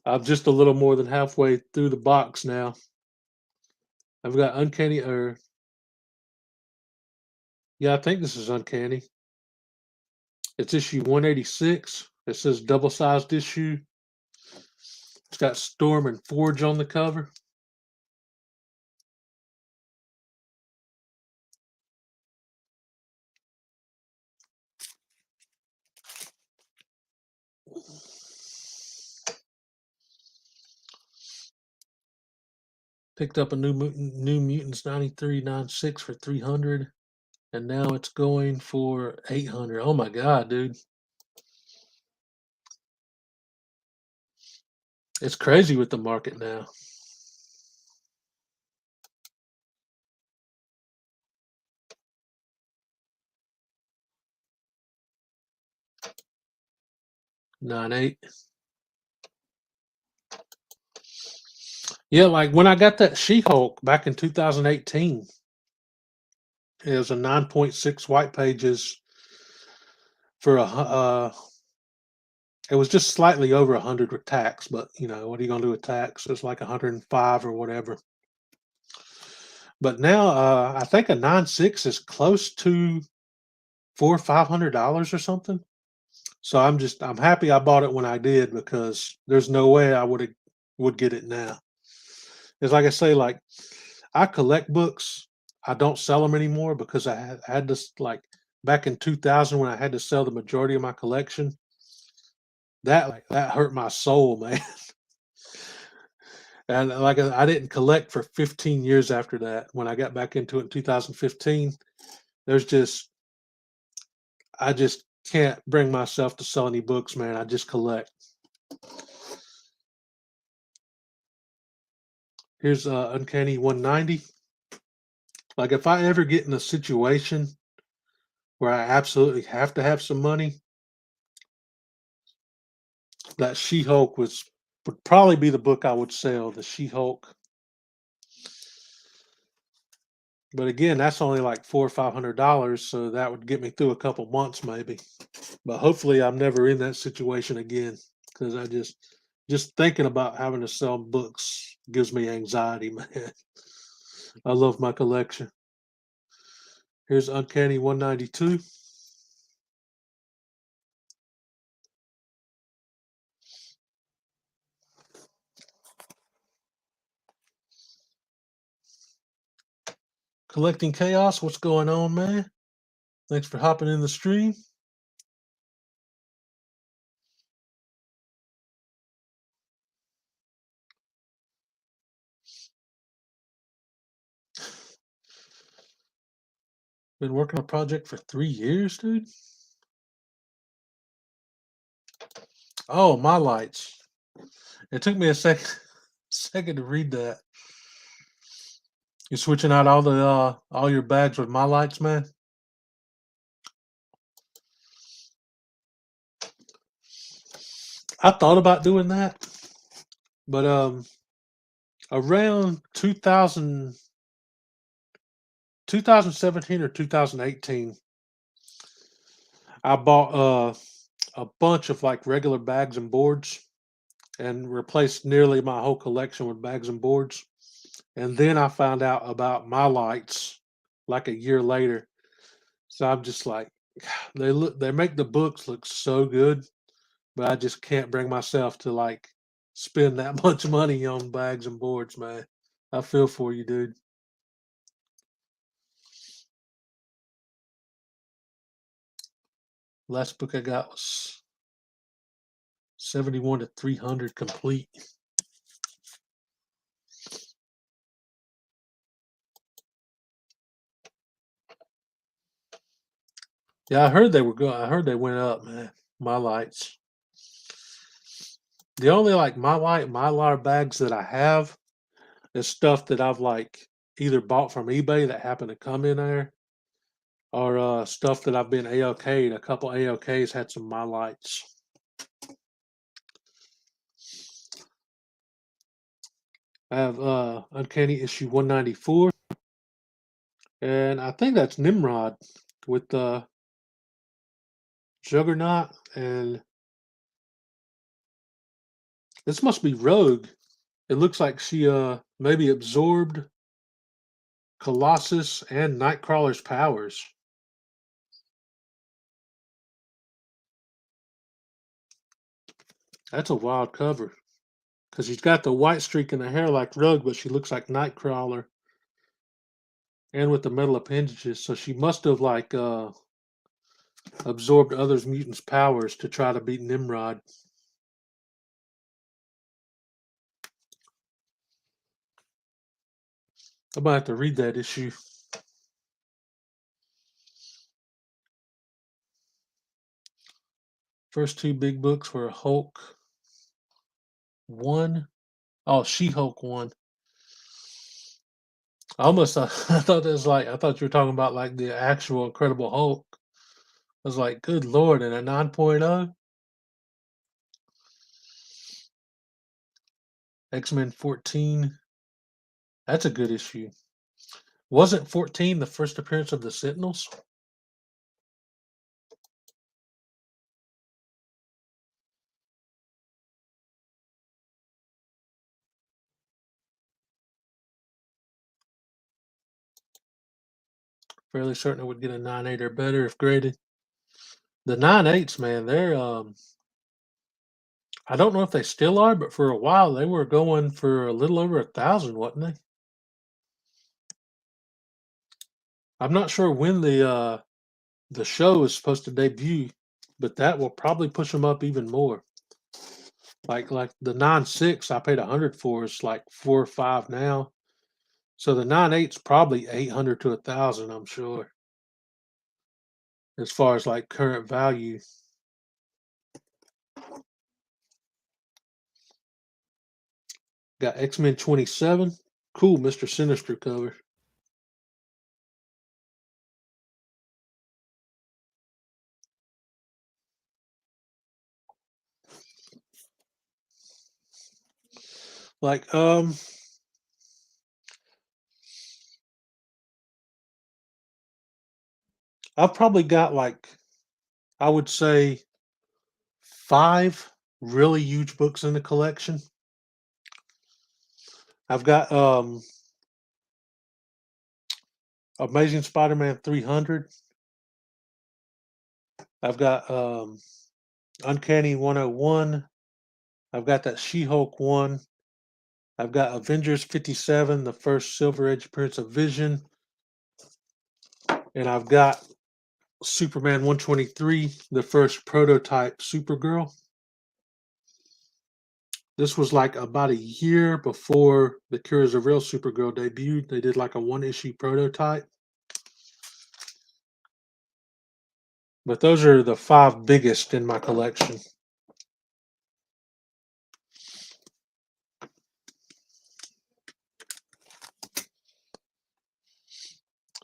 I'm just a little more than halfway through the box now. I've got Uncanny, or yeah, I think this is Uncanny. It's issue 186. It says double-sized issue. It's got Storm and Forge on the cover. Picked up a New Mutants 93.96 for 300, and now it's going for 800. Oh my god, dude! It's crazy with the market now. Nine eight. Yeah, like when I got that She-Hulk back in 2018, it was a 9.6 white pages for it was just slightly over 100 with tax, but you know, what are you gonna do with tax? It's like 105 or whatever. But now I think a 9.6 is close to $400-500 or something. So I'm happy I bought it when I did, because there's no way I would get it now. It's like I say, like I collect books. I don't sell them anymore because I had this, like back in 2000 when I had to sell the majority of my collection. That hurt my soul, man. And like I didn't collect for 15 years after that. When I got back into it in 2015, there's I just can't bring myself to sell any books, man. I just collect. Here's Uncanny 190. Like if I ever get in a situation where I absolutely have to have some money, that She-Hulk would probably be the book I would sell, the She-Hulk. But again, that's only like $400-500, so that would get me through a couple months maybe. But hopefully, I'm never in that situation again, because I just thinking about having to sell books gives me anxiety, man. I love my collection. Here's Uncanny 192. Collecting Chaos, what's going on, man? Thanks for hopping in the stream. Been working on a project for 3 years, dude. Oh, my lights. It took me a second to read that. You switching out all your bags with my lights, man? I thought about doing that, but around 2017 or 2018, I bought a bunch of like regular bags and boards and replaced nearly my whole collection with bags and boards. And then I found out about my lights like a year later. So I'm just like, they make the books look so good, but I just can't bring myself to like spend that much money on bags and boards, man. I feel for you, dude. Last book I got was 71 to 300 complete. Yeah, I heard they were good. I heard they went up, man. My lights. The only like my light Mylar bags that I have is stuff that I've like either bought from eBay that happened to come in there, or stuff that I've been AOK'd. A couple AOKs had some my lights. I have Uncanny issue 194, and I think that's Nimrod with Juggernaut, and this must be Rogue. It looks like she maybe absorbed Colossus and Nightcrawler's powers. That's a wild cover, because she's got the white streak in the hair like Rogue, but she looks like Nightcrawler, and with the metal appendages. So she must have like absorbed others mutants' powers to try to beat Nimrod. I might have to read that issue. First two big books were Hulk 1. Oh, She-Hulk 1. I almost I thought that was like, I thought you were talking about like the actual Incredible Hulk. I was like, good Lord, and a 9.0? X-Men 14. That's a good issue. Wasn't 14 the first appearance of the Sentinels? Fairly certain it would get a 9.8 or better if graded. The 9.8s, man, they're I don't know if they still are, but for a while they were going for a little over 1,000, wasn't they? I'm not sure when the show is supposed to debut, but that will probably push them up even more. Like the 9.6 I paid 100 for is like 4 or 5 now. So the 9.8's probably 800 to 1,000, I'm sure. As far as like current value. Got X-Men 27. Cool Mr. Sinister cover. Like I've probably got like, I would say 5 really huge books in the collection. I've got Amazing Spider-Man 300. I've got Uncanny 101. I've got that She-Hulk 1. I've got Avengers 57, the first Silver Age appearance of Vision. And I've got Superman 123, the first prototype Supergirl. This was like about a year before the Cure is a Real Supergirl debuted. They did like a 1-issue prototype. But those are the 5 biggest in my collection.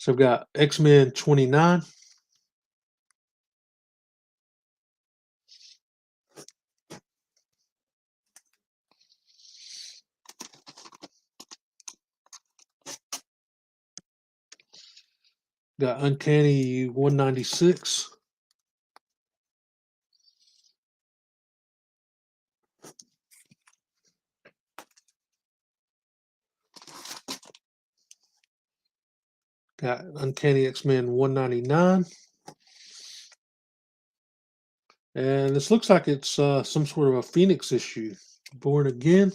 So I've got X-Men 29. Got Uncanny 196. Got Uncanny X-Men 199. And this looks like it's some sort of a Phoenix issue. Born Again.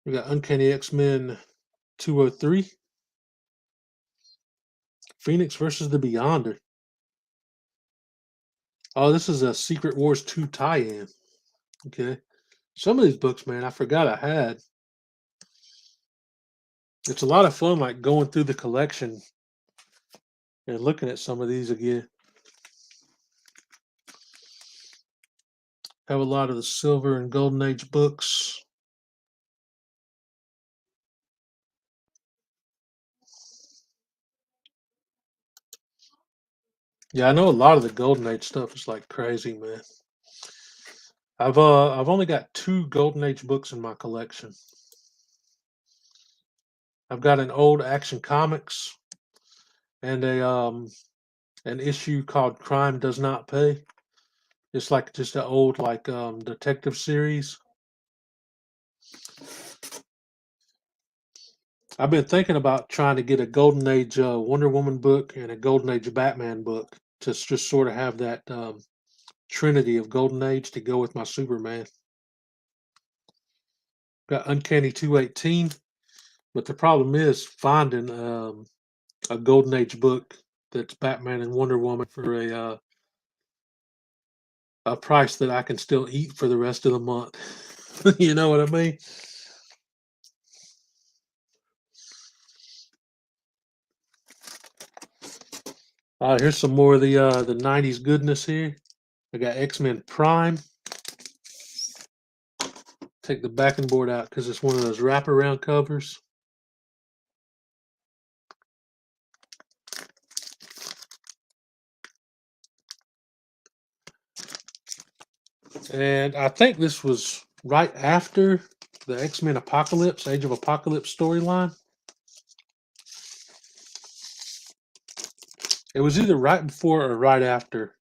We got Uncanny X-Men 203. Phoenix versus the Beyonder. Oh, this is a Secret Wars 2 tie-in. Okay. Some of these books, man, I forgot I had. It's a lot of fun, like going through the collection and looking at some of these again. Have a lot of the Silver and Golden Age books. Yeah, I know a lot of the Golden Age stuff is like crazy, man. I've only got 2 Golden Age books in my collection. I've got an old Action Comics and an issue called Crime Does Not Pay. It's like just an old like detective series. I've been thinking about trying to get a Golden Age Wonder Woman book and a Golden Age Batman book to just sort of have that trinity of Golden Age to go with my Superman. Got Uncanny 218, But the problem is finding a Golden Age book that's Batman and Wonder Woman for a price that I can still eat for the rest of the month. You know what I mean? Here's some more of the '90s goodness here. I got X-Men Prime. Take the backing board out because it's one of those wraparound covers. And I think this was right after the X-Men Apocalypse, Age of Apocalypse storyline. It was either right before or right after.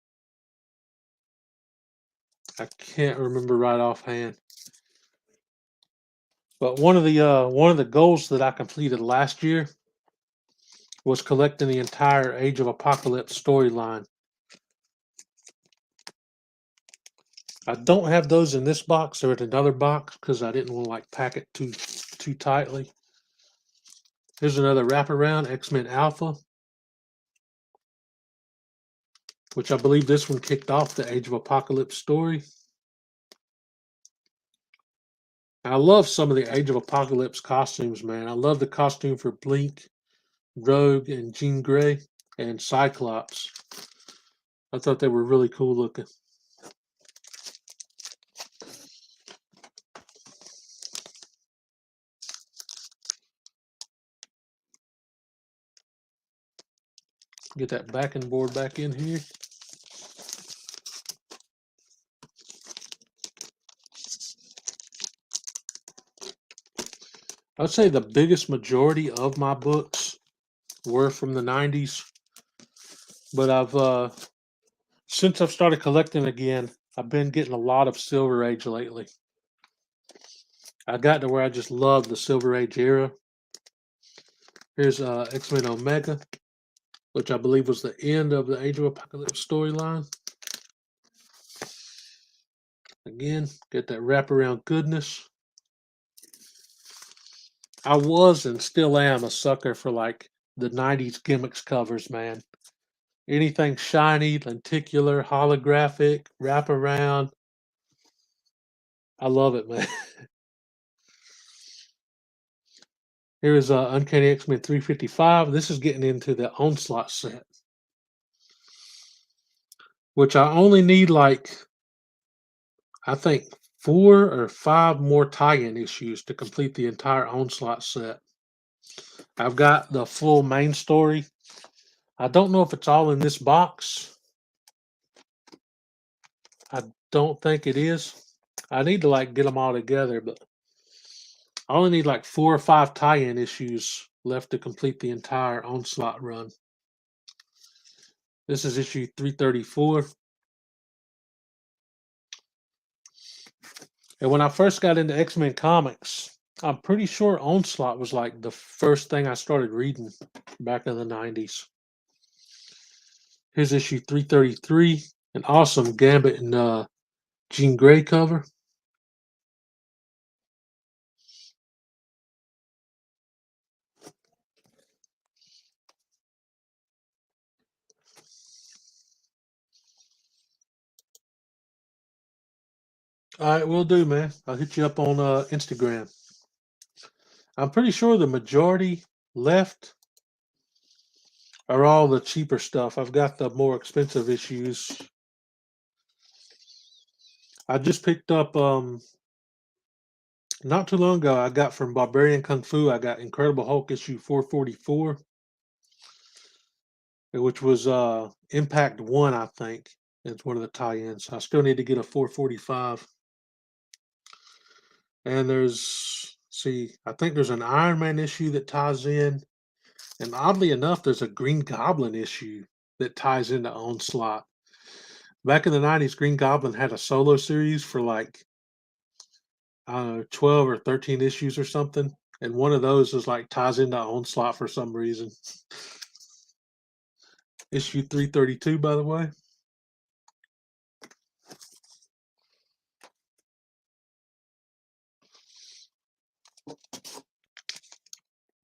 I can't remember right offhand. But one of the goals that I completed last year was collecting the entire Age of Apocalypse storyline. I don't have those in this box. They're in another box because I didn't want to like pack it too tightly. Here's another wraparound, X-Men Alpha, which I believe this one kicked off the Age of Apocalypse story. I love some of the Age of Apocalypse costumes, man. I love the costume for Blink, Rogue, and Jean Grey, and Cyclops. I thought they were really cool looking. Get that backing board back in here. I'd say the biggest majority of my books were from the '90s, but since I've started collecting again, I've been getting a lot of Silver Age lately. I got to where I just love the Silver Age era. Here's X-Men Omega, which I believe was the end of the Age of Apocalypse storyline. Again, get that wraparound goodness. I was and still am a sucker for like the '90s gimmicks covers, man. Anything shiny, lenticular, holographic, wraparound. I love it, man. Here's Uncanny X-Men 355. This is getting into the Onslaught set, which I only need like, I think, 4 or 5 more tie-in issues to complete the entire Onslaught set. I've got the full main story. I don't know if it's all in this box. I don't think it is. I need to like get them all together, but I only need like 4 or 5 tie-in issues left to complete the entire Onslaught run. This is issue 334. And when I first got into X-Men comics, I'm pretty sure Onslaught was like the first thing I started reading back in the '90s. Here's issue 333, an awesome Gambit and Jean Grey cover. All right, will do, man. I'll hit you up on Instagram. I'm pretty sure the majority left are all the cheaper stuff. I've got the more expensive issues. I just picked up not too long ago. I got from Barbarian Kung Fu. I got Incredible Hulk issue 444, which was Impact 1, I think. It's one of the tie-ins. I still need to get a 445. And I think there's an Iron Man issue that ties in. And oddly enough, there's a Green Goblin issue that ties into Onslaught. Back in the '90s, Green Goblin had a solo series for like, I don't know, 12 or 13 issues or something. And one of those is like ties into Onslaught for some reason. Issue 332, by the way.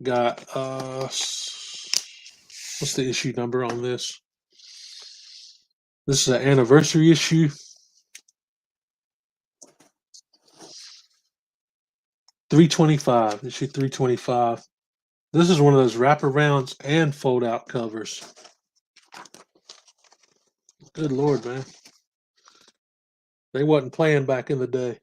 Got what's the issue number on this? This is an anniversary issue. Issue 325. This is one of those wraparounds and fold out covers. Good Lord, man. They wasn't playing back in the day.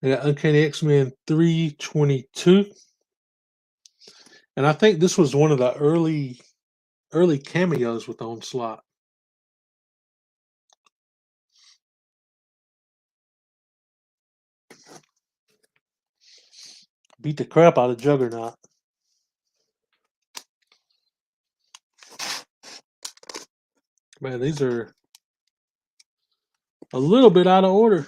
Yeah, Uncanny X-Men 322. And I think this was one of the early cameos with Onslaught. Beat the crap out of Juggernaut. Man, these are a little bit out of order.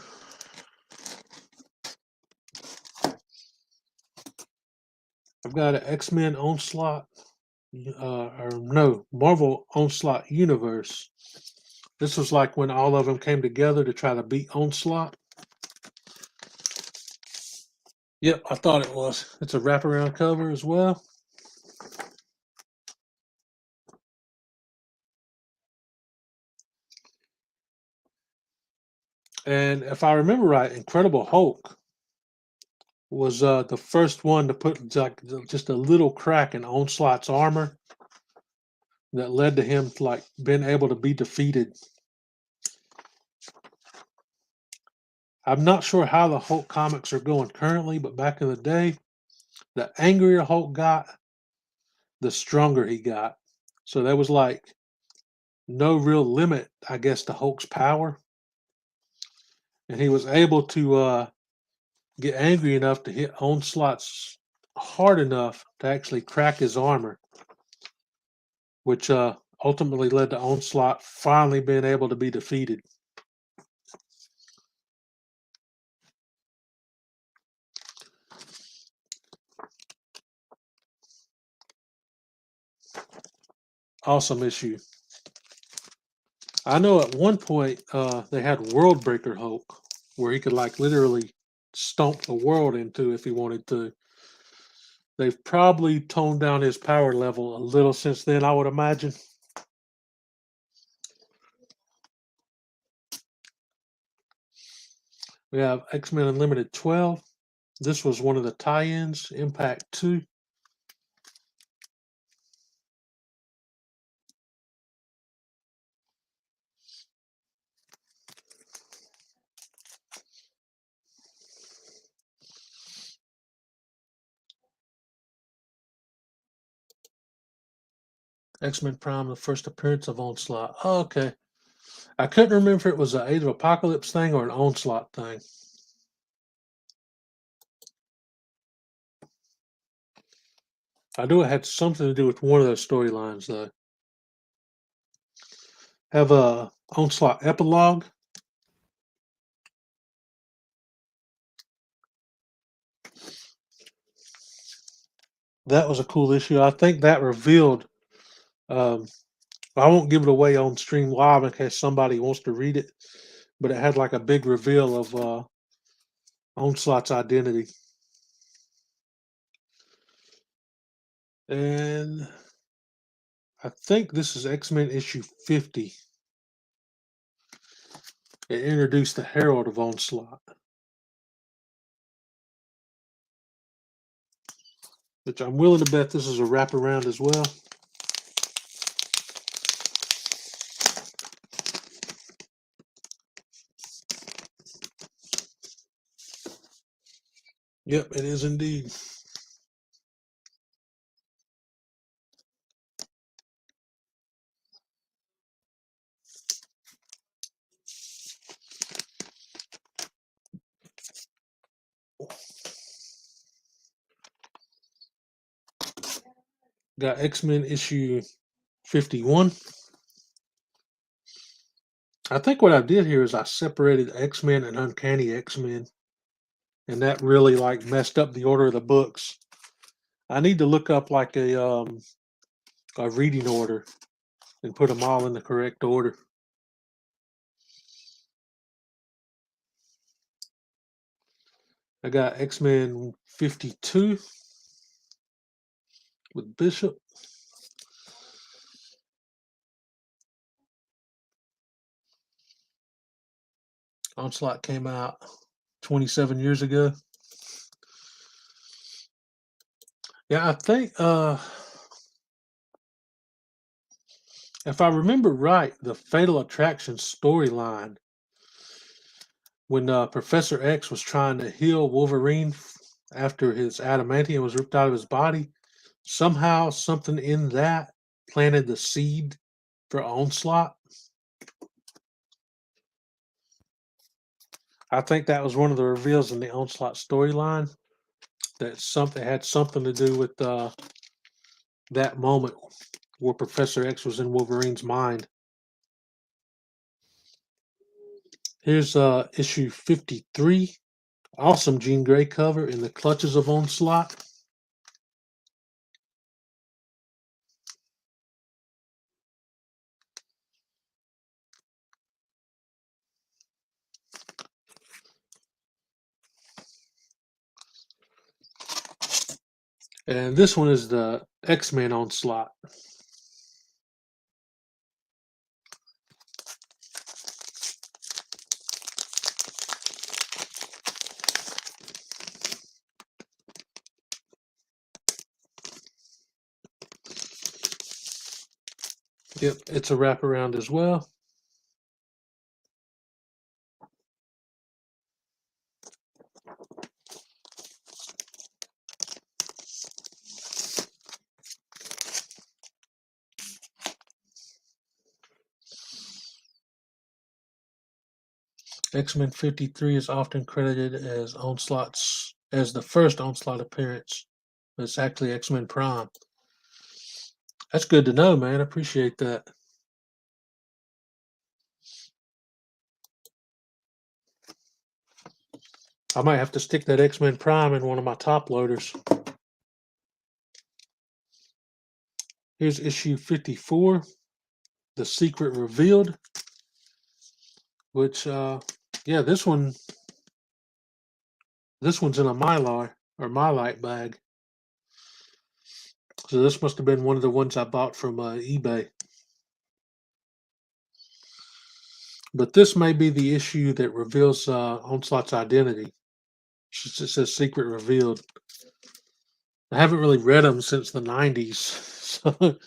I've got an X-Men Onslaught, or no, Marvel Onslaught universe. This was like when all of them came together to try to beat Onslaught. Yep, I thought it was. It's a wraparound cover as well. And if I remember right, Incredible Hulk was the first one to put like just a little crack in Onslaught's armor that led to him like being able to be defeated. I'm not sure how the Hulk comics are going currently, but back in the day, the angrier Hulk got, the stronger he got. So there was like no real limit, I guess, to Hulk's power. And he was able to get angry enough to hit Onslaught's hard enough to actually crack his armor, which ultimately led to Onslaught finally being able to be defeated. Awesome issue. I know at one point they had World Breaker Hulk, where he could like literally stomp the world into if he wanted to. They've probably toned down his power level a little since then, I would imagine. We have X-Men Unlimited 12. This was one of the tie-ins, Impact 2. X-Men Prime, the first appearance of Onslaught. Oh, okay. I couldn't remember if it was an Age of Apocalypse thing or an Onslaught thing. I knew it had something to do with one of those storylines, though. Have a Onslaught epilogue. That was a cool issue. I think that revealed. I won't give it away on stream live in case somebody wants to read it, but it had like a big reveal of Onslaught's identity. And I think this is X-Men issue 50. It introduced the Herald of Onslaught, which I'm willing to bet this is a wraparound as well. Yep, it is indeed. Got X-Men issue 51. I think what I did here is I separated X-Men and Uncanny X-Men, and that really like messed up the order of the books. I need to look up like a reading order and put them all in the correct order. I got X-Men 52 with Bishop. Onslaught came out 27 years ago. Yeah, I think if I remember right, the Fatal Attraction storyline, when Professor X was trying to heal Wolverine after his adamantium was ripped out of his body, somehow something in that planted the seed for Onslaught. I think that was one of the reveals in the Onslaught storyline, that something had something to do with that moment where Professor X was in Wolverine's mind. Here's issue 53. Awesome Jean Grey cover in the clutches of Onslaught. And this one is the X-Men Onslaught. Yep, it's a wraparound as well. X-Men 53 is often credited as the first Onslaught appearance. It's actually X-Men Prime. That's good to know, man. I appreciate that. I might have to stick that X-Men Prime in one of my top loaders. Here's issue 54, The Secret Revealed, which, yeah, this one's in a Mylite bag. So this must have been one of the ones I bought from eBay. But this may be the issue that reveals Onslaught's identity. It says Secret Revealed. I haven't really read them since the 90s. So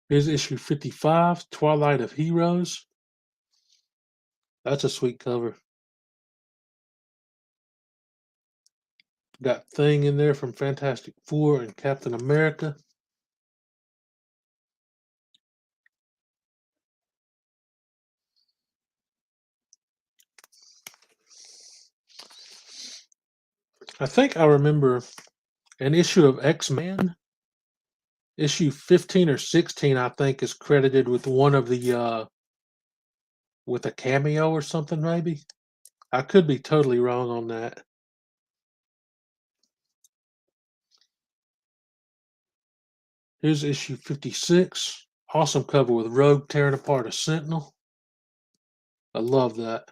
here's issue 55, Twilight of Heroes. That's a sweet cover. Got Thing in there from Fantastic Four and Captain America. I think I remember an issue of X-Men. Issue 15 or 16, I think, is credited with one of the with a cameo or something, maybe. I could be totally wrong on that. Here's issue 56. Awesome cover with Rogue tearing apart a Sentinel. I love that.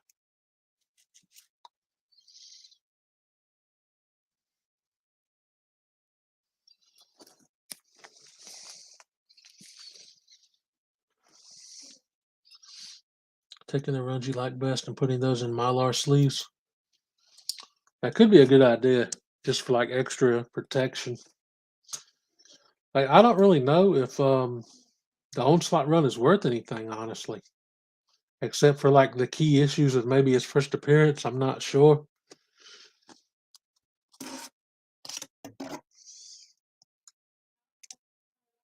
Taking the runs you like best and putting those in Mylar sleeves. That could be a good idea, just for like extra protection. Like, I don't really know if the Onslaught run is worth anything, honestly. Except for like the key issues of maybe his first appearance. I'm not sure.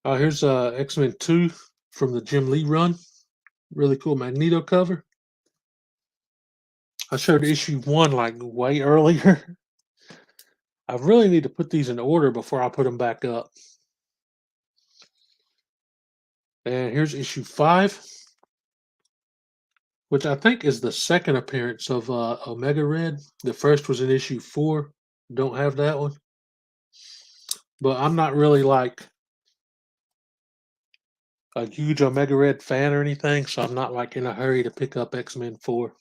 Here's X-Men 2 from the Jim Lee run. Really cool Magneto cover. I showed issue 1 like way earlier. I really need to put these in order before I put them back up. And here's issue 5, which I think is the second appearance of Omega Red. The first was in issue 4. Don't have that one. But I'm not really like a huge Omega Red fan or anything, so I'm not like in a hurry to pick up X-Men 4.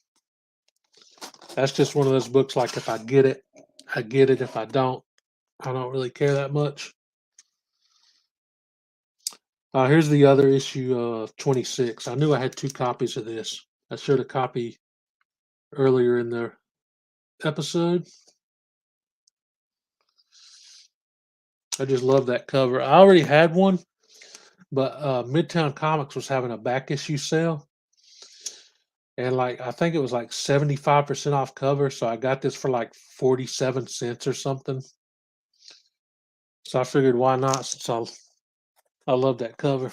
That's just one of those books, like if I get it, I get it. If I don't really care that much. Here's the other issue, 26. I knew I had 2 copies of this. I showed a copy earlier in the episode. I just love that cover. I already had one, but Midtown Comics was having a back issue sale. And like I think it was like 75% off cover, so I got this for like 47 cents or something. So I figured why not, since I love that cover.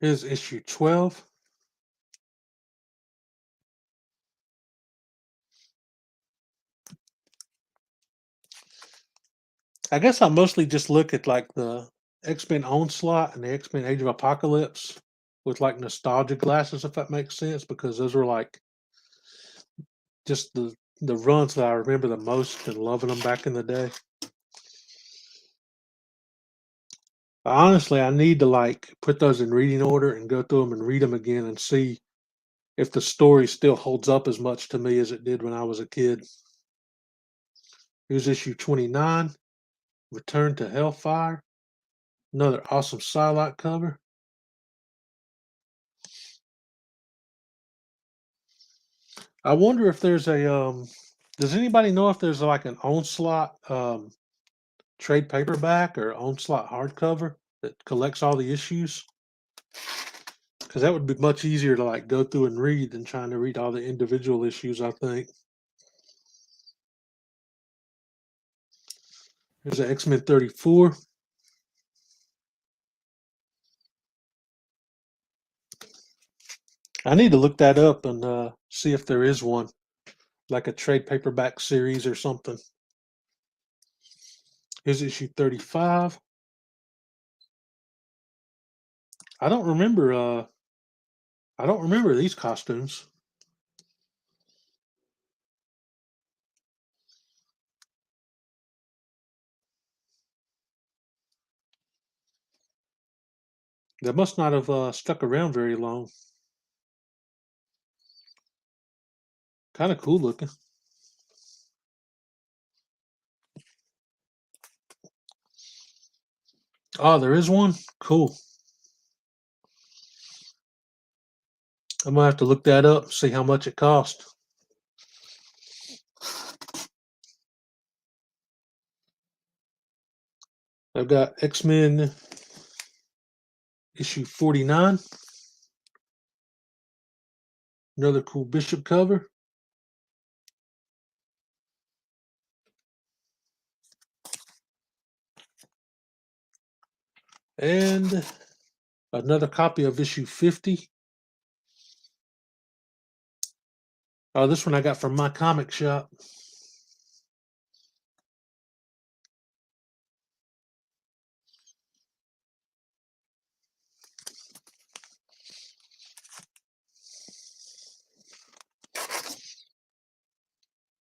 Here's issue 12. I guess I mostly just look at like the X-Men Onslaught and the X-Men Age of Apocalypse with like nostalgia glasses, if that makes sense, because those were like just the runs that I remember the most and loving them back in the day. Honestly, I need to like put those in reading order and go through them and read them again and see if the story still holds up as much to me as it did when I was a kid. Here's issue 29, Return to Hellfire. Another awesome Psylocke cover. I wonder if there's a does anybody know if there's like an Onslaught trade paperback or Onslaught hardcover that collects all the issues? Because that would be much easier to like go through and read than trying to read all the individual issues, I think. There's an X-Men 34. I need to look that up and see if there is one, like a trade paperback series or something. Here's issue 35. I don't remember these costumes. They must not have stuck around very long. Kind of cool looking. Oh, there is one? Cool. I'm gonna have to look that up, see how much it cost. I've got X-Men issue 49. Another cool Bishop cover. And another copy of issue 50. Oh, this one I got from my comic shop.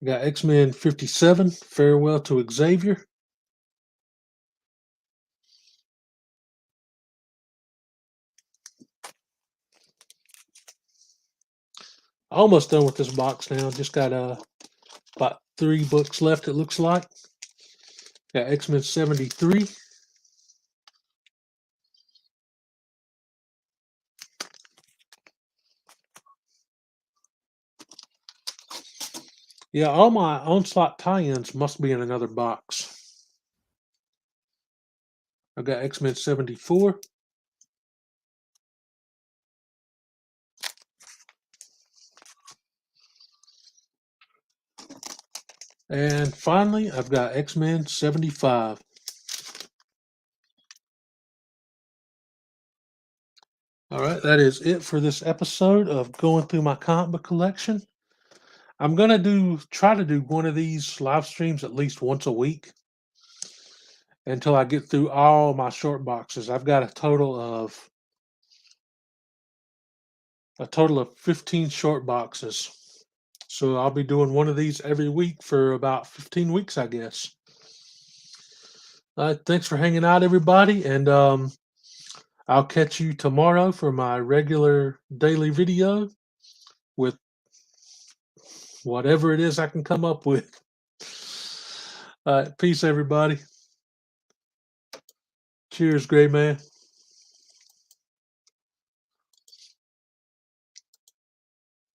Got X-Men 57, Farewell to Xavier. Almost done with this box now. Just got about 3 books left, it looks like. Got X-Men 73. Yeah, all my Onslaught tie-ins must be in another box. I've got X-Men 74. And finally, I've got X-Men 75. All right, that is it for this episode of going through my comic book collection. I'm gonna try to do one of these live streams at least once a week. until I get through all my short boxes. I've got a total of 15 short boxes. So I'll be doing one of these every week for about 15 weeks, I guess. Thanks for hanging out, everybody, and I'll catch you tomorrow for my regular daily video with whatever it is I can come up with. Peace, everybody. Cheers, Gray Man.